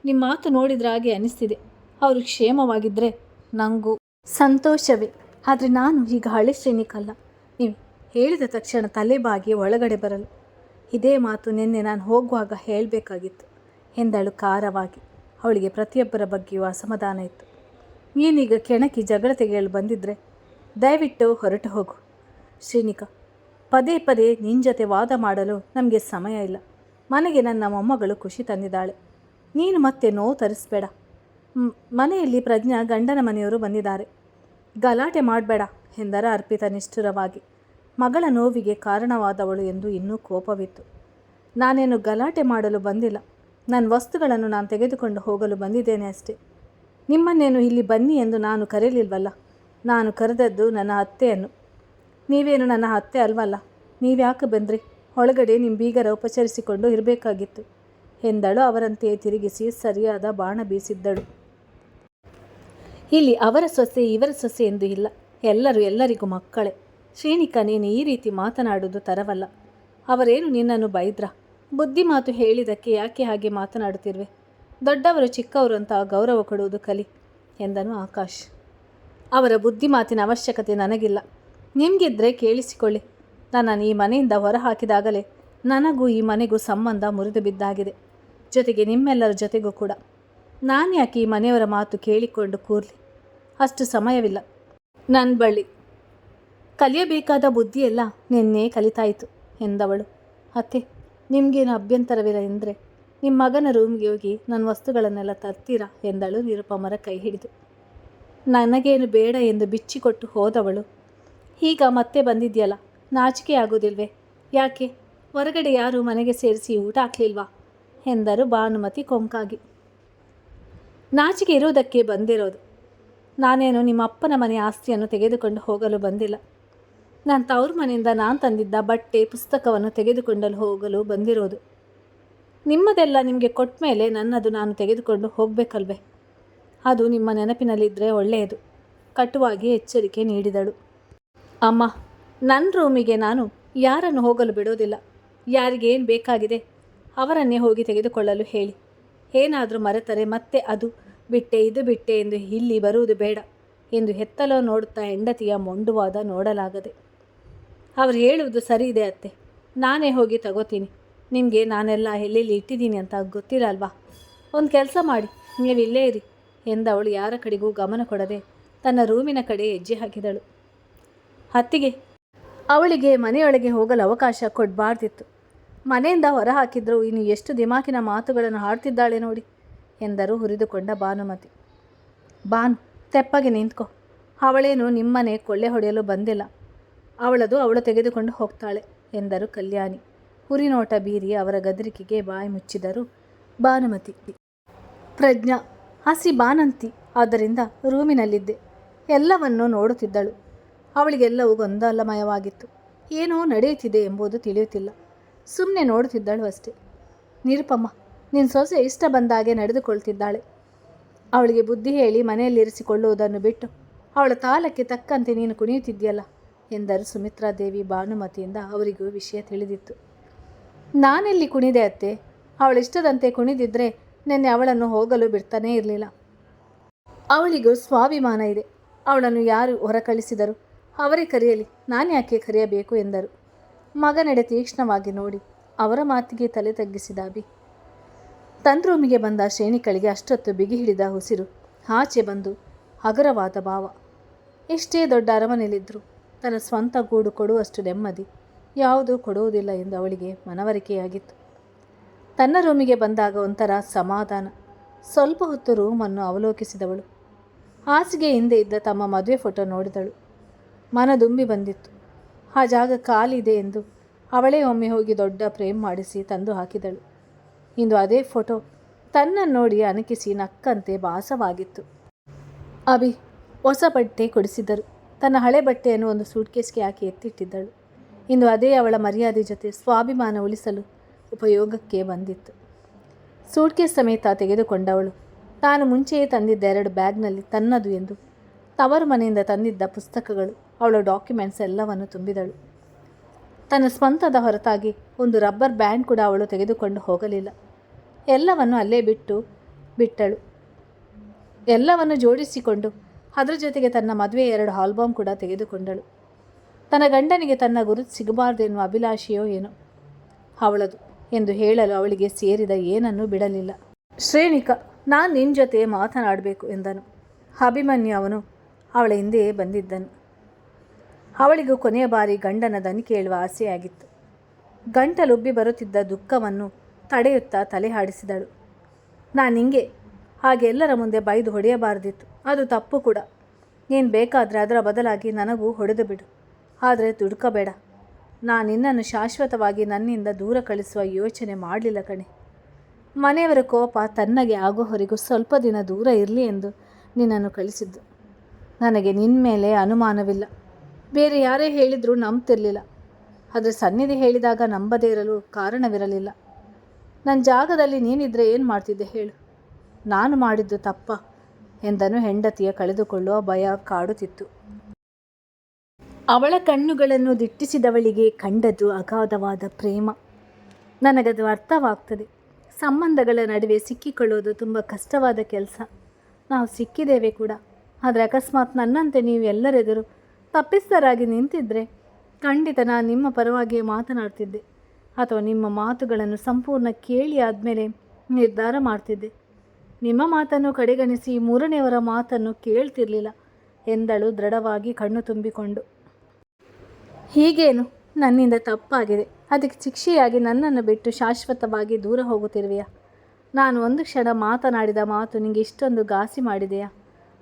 ನಿಮ್ಮ ಮಾತು ನೋಡಿದ್ರೆ ಹಾಗೆ ಅನಿಸ್ತಿದೆ. ಅವರು ಕ್ಷೇಮವಾಗಿದ್ದರೆ ನನಗೂ ಸಂತೋಷವೇ. ಆದರೆ ನಾನು ಈಗ ಹಳೆ ಶ್ರೇಣಿಕಲ್ಲ. ನೀವು ಹೇಳಿದ ತಕ್ಷಣ ತಲೆಬಾಗಿ ಒಳಗಡೆ ಬರಲು. ಇದೇ ಮಾತು ನಿನ್ನೆ ನಾನು ಹೋಗುವಾಗ ಹೇಳಬೇಕಾಗಿತ್ತು ಎಂದಳು ಖಾರವಾಗಿ. ಅವಳಿಗೆ ಪ್ರತಿಯೊಬ್ಬರ ಬಗ್ಗೆಯೂ ಅಸಮಾಧಾನ ಇತ್ತು. ನೀನೀಗ ಕೆಣಕಿ ಜಗಳ ತೆಗೆಯಲು ಬಂದಿದ್ದರೆ ದಯವಿಟ್ಟು ಹೊರಟು ಹೋಗು ಶ್ರೀನಿಕಾ. ಪದೇ ಪದೇ ನಿನ್ನ ಜೊತೆ ವಾದ ಮಾಡಲು ನಮಗೆ ಸಮಯ ಇಲ್ಲ. ಮನೆಗೆ ನನ್ನ ಮೊಮ್ಮಗಳು ಖುಷಿ ತಂದಿದ್ದಾಳೆ. ನೀನು ಮತ್ತೆ ನೋವು ತರಿಸ್ಬೇಡ. ಮನೆಯಲ್ಲಿ ಪ್ರಜ್ಞಾ ಗಂಡನ ಮನೆಯವರು ಬಂದಿದ್ದಾರೆ. ಗಲಾಟೆ ಮಾಡಬೇಡ ಎಂದರ ಅರ್ಪಿತ ನಿಷ್ಠುರವಾಗಿ. ಮಗಳ ನೋವಿಗೆ ಕಾರಣವಾದವಳು ಎಂದು ಇನ್ನೂ ಕೋಪವಿತ್ತು. ನಾನೇನು ಗಲಾಟೆ ಮಾಡಲು ಬಂದಿಲ್ಲ. ನನ್ನ ವಸ್ತುಗಳನ್ನು ನಾನು ತೆಗೆದುಕೊಂಡು ಹೋಗಲು ಬಂದಿದ್ದೇನೆ ಅಷ್ಟೇ. ನಿಮ್ಮನ್ನೇನು ಇಲ್ಲಿ ಬನ್ನಿ ಎಂದು ನಾನು ಕರೆಯಲಿಲ್ವಲ್ಲ. ನಾನು ಕರೆದದ್ದು ನನ್ನ ಅತ್ತೆಯನ್ನು. ನೀವೇನು ನನ್ನ ಅತ್ತೆ ಅಲ್ವಲ್ಲ. ನೀವ್ಯಾಕೆ ಬಂದ್ರಿ? ಒಳಗಡೆ ನಿಮ್ಮ ಬೀಗರ ಉಪಚರಿಸಿಕೊಂಡು ಇರಬೇಕಾಗಿತ್ತು ಎಂದಳು ಅವರಂತೆಯೇ ತಿರುಗಿಸಿ ಸರಿಯಾದ ಬಾಣ ಬೀಸಿದ್ದಳು. ಇಲ್ಲಿ ಅವರ ಸೊಸೆ ಇವರ ಸೊಸೆ ಎಂದು ಇಲ್ಲ. ಎಲ್ಲರೂ ಎಲ್ಲರಿಗೂ ಮಕ್ಕಳೇ. ಶ್ರೀನಿಕಾ, ನೀನು ಈ ರೀತಿ ಮಾತನಾಡುವುದು ತರವಲ್ಲ. ಅವರೇನು ನಿನ್ನನ್ನು ಬೈದ್ರ? ಬುದ್ಧಿ ಮಾತು ಹೇಳಿದ್ದಕ್ಕೆ ಯಾಕೆ ಹಾಗೆ ಮಾತನಾಡುತ್ತಿರುವೆ? ದೊಡ್ಡವರು ಚಿಕ್ಕವರು ಅಂತ ಗೌರವ ಕೊಡುವುದು ಕಲಿ ಎಂದನು ಆಕಾಶ್. ಅವರ ಬುದ್ಧಿ ಮಾತಿನ ಅವಶ್ಯಕತೆ ನನಗಿಲ್ಲ. ನಿಮಗಿದ್ರೆ ಕೇಳಿಸಿಕೊಳ್ಳಿ. ನನ್ನನ್ನು ಈ ಮನೆಯಿಂದ ಹೊರ ಹಾಕಿದಾಗಲೇ ನನಗೂ ಈ ಮನೆಗೂ ಸಂಬಂಧ ಮುರಿದು ಬಿದ್ದಾಗಿದೆ. ಜೊತೆಗೆ ನಿಮ್ಮೆಲ್ಲರ ಜೊತೆಗೂ ಕೂಡ. ನಾನು ಯಾಕೆ ಈ ಮನೆಯವರ ಮಾತು ಕೇಳಿಕೊಂಡು ಕೂರಲಿ? ಅಷ್ಟು ಸಮಯವಿಲ್ಲ ನನ್ನ ಬಳಿ. ಕಲಿಯಬೇಕಾದ ಬುದ್ಧಿಯೆಲ್ಲ ನಿನ್ನೆ ಕಲಿತಾಯಿತು ಎಂದವಳು. ಅತ್ತೆ, ನಿಮಗೇನು ಅಭ್ಯಂತರವಿಲ್ಲ ಎಂದರೆ ನಿಮ್ಮ ಮಗನ ರೂಮ್ಗೆ ಹೋಗಿ ನನ್ನ ವಸ್ತುಗಳನ್ನೆಲ್ಲ ತರ್ತೀರಾ ಎಂದಳು ನಿರುಪಮರ ಕೈ ಹಿಡಿದು. ನನಗೇನು ಬೇಡ ಎಂದು ಬಿಚ್ಚಿಕೊಟ್ಟು ಹೋದವಳು. ಈಗ ಮತ್ತೆ ಬಂದಿದೆಯಲ್ಲ, ನಾಚಿಕೆ ಆಗೋದಿಲ್ವೇ? ಯಾಕೆ ಹೊರಗಡೆ ಯಾರು ಮನೆಗೆ ಸೇರಿಸಿ ಊಟ ಹಾಕ್ಲಿಲ್ವಾ ಎಂದರು ಭಾನುಮತಿ ಕೊಂಕಾಗಿ. ನಾಚಿಕೆ ಇರುವುದಕ್ಕೆ ಬಂದಿರೋದು. ನಾನೇನು ನಿಮ್ಮ ಅಪ್ಪನ ಮನೆ ಆಸ್ತಿಯನ್ನು ತೆಗೆದುಕೊಂಡು ಹೋಗಲು ಬಂದಿಲ್ಲ. ನಾನು ತವ್ರ ಮನೆಯಿಂದ ನಾನು ತಂದಿದ್ದ ಬಟ್ಟೆ ಪುಸ್ತಕವನ್ನು ತೆಗೆದುಕೊಂಡು ಹೋಗಲು ಬಂದಿರೋದು. ನಿಮ್ಮದೆಲ್ಲ ನಿಮಗೆ ಕೊಟ್ಟ ಮೇಲೆ ನನ್ನದು ನಾನು ತೆಗೆದುಕೊಂಡು ಹೋಗಬೇಕಲ್ವೇ? ಅದು ನಿಮ್ಮ ನೆನಪಿನಲ್ಲಿದ್ದರೆ ಒಳ್ಳೆಯದು ಕಟುವಾಗಿ ಎಚ್ಚರಿಕೆ ನೀಡಿದಳು. ಅಮ್ಮ, ನನ್ನ ರೂಮಿಗೆ ನಾನು ಯಾರನ್ನು ಹೋಗಲು ಬಿಡೋದಿಲ್ಲ. ಯಾರಿಗೇನು ಬೇಕಾಗಿದೆ ಅವರನ್ನೇ ಹೋಗಿ ತೆಗೆದುಕೊಳ್ಳಲು ಹೇಳಿ. ಏನಾದರೂ ಮರೆತರೆ ಮತ್ತೆ ಅದು ಬಿಟ್ಟೆ ಇದು ಬಿಟ್ಟೆ ಎಂದು ಇಲ್ಲಿ ಬರುವುದು ಬೇಡ ಎಂದು ಹೆತ್ತಲೋ ನೋಡುತ್ತಾ ಹೆಂಡತಿಯ ಮೊಂಡುವಾದ ನೋಡಲಾಗದೆ. ಅವರು ಹೇಳುವುದು ಸರಿ ಇದೆ ಅತ್ತೆ, ನಾನೇ ಹೋಗಿ ತಗೋತೀನಿ. ನಿಮಗೆ ನಾನೆಲ್ಲ ಎಲ್ಲೆಲ್ಲಿ ಇಟ್ಟಿದ್ದೀನಿ ಅಂತ ಗೊತ್ತಿಲ್ಲ ಅಲ್ವಾ? ಒಂದು ಕೆಲಸ ಮಾಡಿ, ನೀವು ಇಲ್ಲೇ ಇರಿ ಎಂದವಳು ಯಾರ ಕಡೆಗೂ ಗಮನ ಕೊಡದೆ ತನ್ನ ರೂಮಿನ ಕಡೆ ಹೆಜ್ಜೆ ಹಾಕಿದಳು. ಅತ್ತಿಗೆ, ಅವಳಿಗೆ ಮನೆಯೊಳಗೆ ಹೋಗಲು ಅವಕಾಶ ಕೊಡಬಾರ್ದಿತ್ತು. ಮನೆಯಿಂದ ಹೊರ ಹಾಕಿದ್ರು ಇನ್ನು ಎಷ್ಟು ದಿಮಾಕಿನ ಮಾತುಗಳನ್ನು ಆಡ್ತಿದ್ದಾಳೆ ನೋಡಿ ಎಂದರು ಹುರಿದುಕೊಂಡ ಭಾನುಮತಿ. ಭಾನು, ತೆಪ್ಪಗೆ ನಿಂತ್ಕೊ. ಅವಳೇನು ನಿಮ್ಮನೆ ಕೊಳ್ಳೆ ಹೊಡೆಯಲು ಬಂದಿಲ್ಲ. ಅವಳದು ಅವಳು ತೆಗೆದುಕೊಂಡು ಹೋಗ್ತಾಳೆ ಎಂದರು ಕಲ್ಯಾಣಿ. ಹುರಿನೋಟ ಬೀರಿ ಅವರ ಗದರಿಕೆಗೆ ಬಾಯಿ ಮುಚ್ಚಿದರು ಭಾನುಮತಿ. ಪ್ರಜ್ಞಾ ಹಸಿ ಬಾನಂತಿ ಆದ್ದರಿಂದ ರೂಮಿನಲ್ಲಿದ್ದೆ. ಎಲ್ಲವನ್ನೂ ನೋಡುತ್ತಿದ್ದಳು. ಅವಳಿಗೆಲ್ಲವೂ ಗೊಂದಲಮಯವಾಗಿತ್ತು. ಏನೋ ನಡೆಯುತ್ತಿದೆ ಎಂಬುದು ತಿಳಿಯುತ್ತಿಲ್ಲ. ಸುಮ್ಮನೆ ನೋಡುತ್ತಿದ್ದಳು ಅಷ್ಟೇ. ನಿರುಪಮ್ಮ, ನಿನ್ನ ಸೊಸೆ ಇಷ್ಟ ಬಂದಾಗೆ ನಡೆದುಕೊಳ್ತಿದ್ದಾಳೆ. ಅವಳಿಗೆ ಬುದ್ಧಿ ಹೇಳಿ ಮನೆಯಲ್ಲಿರಿಸಿಕೊಳ್ಳುವುದನ್ನು ಬಿಟ್ಟು ಅವಳ ತಾಳಕ್ಕೆ ತಕ್ಕಂತೆ ನೀನು ಕುಣಿಯುತ್ತಿದ್ದೀಯಲ್ಲ ಎಂದರು ಸುಮಿತ್ರಾದೇವಿ ಭಾನುಮತಿಯಿಂದ. ಅವರಿಗೂ ವಿಷಯ ತಿಳಿದಿತ್ತು. ನಾನೆಲ್ಲಿ ಕುಣಿದೆ ಅತ್ತೆ? ಅವಳಿಷ್ಟದಂತೆ ಕುಣಿದಿದ್ದರೆ ನಿನ್ನೆ ಅವಳನ್ನು ಹೋಗಲು ಬಿಡ್ತಾನೇ ಇರಲಿಲ್ಲ. ಅವಳಿಗೂ ಸ್ವಾಭಿಮಾನ ಇದೆ. ಅವಳನ್ನು ಯಾರು ಹೊರ ಕಳಿಸಿದರು? ಅವರೇ ಕರೆಯಲಿ, ನಾನು ಯಾಕೆ ಕರೆಯಬೇಕು ಎಂದರು. ಮಗನೆಡೆ ತೀಕ್ಷ್ಣವಾಗಿ ನೋಡಿ ಅವರ ಮಾತಿಗೆ ತಲೆ ತಗ್ಗಿಸಿದ ಅಭಿ. ತನ್ನ ರೂಮಿಗೆ ಬಂದ ಶ್ರೇಣಿಕಳಿಗೆ ಅಷ್ಟೊತ್ತು ಬಿಗಿ ಹಿಡಿದ ಉಸಿರು ಆಚೆ ಬಂದು ಹಗುರವಾದ ಭಾವ. ಎಷ್ಟೇ ದೊಡ್ಡ ಅರಮನೆಯಲ್ಲಿದ್ದರೂ ತನ್ನ ಸ್ವಂತ ಗೂಡು ಕೊಡುವಷ್ಟು ನೆಮ್ಮದಿ ಯಾವುದೂ ಕೊಡುವುದಿಲ್ಲ ಎಂದು ಅವಳಿಗೆ ಮನವರಿಕೆಯಾಗಿತ್ತು. ತನ್ನ ರೂಮಿಗೆ ಬಂದಾಗ ಒಂಥರ ಸಮಾಧಾನ. ಸ್ವಲ್ಪ ಹೊತ್ತು ರೂಮನ್ನು ಅವಲೋಕಿಸಿದವಳು. ಹಾಸಿಗೆ ಹಿಂದೆ ಇದ್ದ ತಮ್ಮ ಮದುವೆ ಫೋಟೋ ನೋಡಿದಳು. ಮನದುಂಬಿ ಬಂದಿತ್ತು. ಆ ಜಾಗ ಖಾಲಿದೆ ಎಂದು ಅವಳೇ ಒಮ್ಮೆ ಹೋಗಿ ದೊಡ್ಡ ಫ್ರೇಮ್ ಮಾಡಿಸಿ ತಂದು ಹಾಕಿದಳು. ಇಂದು ಅದೇ ಫೋಟೋ ತನ್ನನ್ನು ನೋಡಿ ಅಣಕಿಸಿ ನಕ್ಕಂತೆ ಭಾಸವಾಗಿತ್ತು. ಅಭಿ ಹೊಸ ಬಟ್ಟೆ ಕೊಡಿಸಿದ್ದರು. ತನ್ನ ಹಳೆ ಬಟ್ಟೆಯನ್ನು ಒಂದು ಸೂಟ್ಕೇಸ್ಗೆ ಹಾಕಿ ಎತ್ತಿಟ್ಟಿದ್ದಳು. ಇಂದು ಅದೇ ಅವಳ ಮರ್ಯಾದೆ ಜೊತೆ ಸ್ವಾಭಿಮಾನ ಉಳಿಸಲು ಉಪಯೋಗಕ್ಕೆ ಬಂದಿತ್ತು. ಸೂಟ್ಕೇಸ್ ಸಮೇತ ತೆಗೆದುಕೊಂಡವಳು ತಾನು ಮುಂಚೆಯೇ ತಂದಿದ್ದ 2 ಬ್ಯಾಗ್ನಲ್ಲಿ ತನ್ನದು ಎಂದು ತವರು ಮನೆಯಿಂದ ತಂದಿದ್ದ ಪುಸ್ತಕಗಳು, ಅವಳ ಡಾಕ್ಯುಮೆಂಟ್ಸ್ ಎಲ್ಲವನ್ನು ತುಂಬಿದಳು. ತನ್ನ ಸ್ವಂತದ ಹೊರತಾಗಿ ಒಂದು ರಬ್ಬರ್ ಬ್ಯಾಂಡ್ ಕೂಡ ಅವಳು ತೆಗೆದುಕೊಂಡು ಹೋಗಲಿಲ್ಲ. ಎಲ್ಲವನ್ನು ಅಲ್ಲೇ ಬಿಟ್ಟಳು. ಎಲ್ಲವನ್ನು ಜೋಡಿಸಿಕೊಂಡು ಅದರ ಜೊತೆಗೆ ತನ್ನ ಮದುವೆಯ 2 ಆಲ್ಬಮ್ ಕೂಡ ತೆಗೆದುಕೊಂಡಳು. ತನ್ನ ಗಂಡನಿಗೆ ತನ್ನ ಗುರುತು ಸಿಗಬಾರ್ದೆನ್ನುವ ಅಭಿಲಾಷೆಯೋ ಏನೋ ಅವಳದು ಎಂದು ಹೇಳಲು ಅವಳಿಗೆ ಸೇರಿದ ಏನನ್ನೂ ಬಿಡಲಿಲ್ಲ. ಶ್ರೇಣಿಕಾ, ನಾನು ನಿನ್ನ ಜೊತೆ ಮಾತನಾಡಬೇಕು ಎಂದನು. ಅಭಿಮನ್ಯು ಅವನು ಅವಳ ಹಿಂದೆಯೇ ಬಂದಿದ್ದನು. ಅವಳಿಗೂ ಕೊನೆಯ ಬಾರಿ ಗಂಡನ ದನಿ ಕೇಳುವ ಆಸೆಯಾಗಿತ್ತು. ಗಂಟಲುಬ್ಬಿ ಬರುತ್ತಿದ್ದ ದುಃಖವನ್ನು ತಡೆಯುತ್ತಾ ತಲೆ ಹಾಡಿಸಿದಳು. ನಾನು ನಿಂಗೆ ಹಾಗೆ ಎಲ್ಲರ ಮುಂದೆ ಬೈದು ಹೊಡೆಯಬಾರದಿತ್ತು. ಅದು ತಪ್ಪು ಕೂಡ. ನೀನು ಬೇಕಾದರೆ ಅದರ ಬದಲಾಗಿ ನನಗೂ ಹೊಡೆದು ಬಿಡು. ಆದರೆ ದುಡುಕಬೇಡ. ನಾನು ನಿನ್ನನ್ನು ಶಾಶ್ವತವಾಗಿ ನನ್ನಿಂದ ದೂರ ಕಳಿಸುವ ಯೋಚನೆ ಮಾಡಲಿಲ್ಲ ಕಣೆ. ಮನೆಯವರ ಕೋಪ ತನ್ನಗೆ ಆಗೋವರೆಗೂ ಸ್ವಲ್ಪ ದಿನ ದೂರ ಇರಲಿ ಎಂದು ನಿನ್ನನ್ನು ಕಳಿಸಿದ್ದು. ನನಗೆ ನಿನ್ನ ಮೇಲೆ ಅನುಮಾನವಿಲ್ಲ. ಬೇರೆ ಯಾರೇ ಹೇಳಿದರೂ ನಂಬ್ತಿರಲಿಲ್ಲ. ಆದರೆ ಸನ್ನಿಧಿ ಹೇಳಿದಾಗ ನಂಬದೇ ಇರಲು ಕಾರಣವಿರಲಿಲ್ಲ. ನನ್ನ ಜಾಗದಲ್ಲಿ ನೀನಿದ್ರೆ ಏನು ಮಾಡ್ತಿದ್ದೆ ಹೇಳು? ನಾನು ಮಾಡಿದ್ದು ತಪ್ಪ ಎಂದನು. ಹೆಂಡತಿಯ ಕಳೆದುಕೊಳ್ಳುವ ಭಯ ಕಾಡುತ್ತಿತ್ತು. ಅವಳ ಕಣ್ಣುಗಳನ್ನು ದಿಟ್ಟಿಸಿದವಳಿಗೆ ಕಂಡದ್ದು ಅಗಾಧವಾದ ಪ್ರೇಮ. ನನಗದು ಅರ್ಥವಾಗ್ತದೆ. ಸಂಬಂಧಗಳ ನಡುವೆ ಸಿಕ್ಕಿಕೊಳ್ಳೋದು ತುಂಬ ಕಷ್ಟವಾದ ಕೆಲಸ. ನಾವು ಸಿಕ್ಕಿದ್ದೇವೆ ಕೂಡ. ಆದರೆ ಅಕಸ್ಮಾತ್ ನನ್ನಂತೆ ನೀವು ಎಲ್ಲರೆದುರು ತಪ್ಪಿಸ್ತರಾಗಿ ನಿಂತಿದ್ದರೆ ಖಂಡಿತ ನಾನು ನಿಮ್ಮ ಪರವಾಗಿಯೇ ಮಾತನಾಡ್ತಿದ್ದೆ, ಅಥವಾ ನಿಮ್ಮ ಮಾತುಗಳನ್ನು ಸಂಪೂರ್ಣ ಕೇಳಿ ಆದಮೇಲೆ ನಿರ್ಧಾರ ಮಾಡ್ತಿದ್ದೆ. ನಿಮ್ಮ ಮಾತನ್ನು ಕಡೆಗಣಿಸಿ ಮೂರನೆಯವರ ಮಾತನ್ನು ಕೇಳ್ತಿರ್ಲಿಲ್ಲ ಎಂದಳು ದೃಢವಾಗಿ ಕಣ್ಣು ತುಂಬಿಕೊಂಡು. ಹೀಗೇನು ನನ್ನಿಂದ ತಪ್ಪಾಗಿದೆ, ಅದಕ್ಕೆ ಶಿಕ್ಷೆಯಾಗಿ ನನ್ನನ್ನು ಬಿಟ್ಟು ಶಾಶ್ವತವಾಗಿ ದೂರ ಹೋಗುತ್ತಿರುವೆಯಾ? ನಾನು ಒಂದು ಕ್ಷಣ ಮಾತನಾಡಿದ ಮಾತು ನಿನಗೆ ಇಷ್ಟೊಂದು ಘಾಸಿ ಮಾಡಿದೆಯಾ?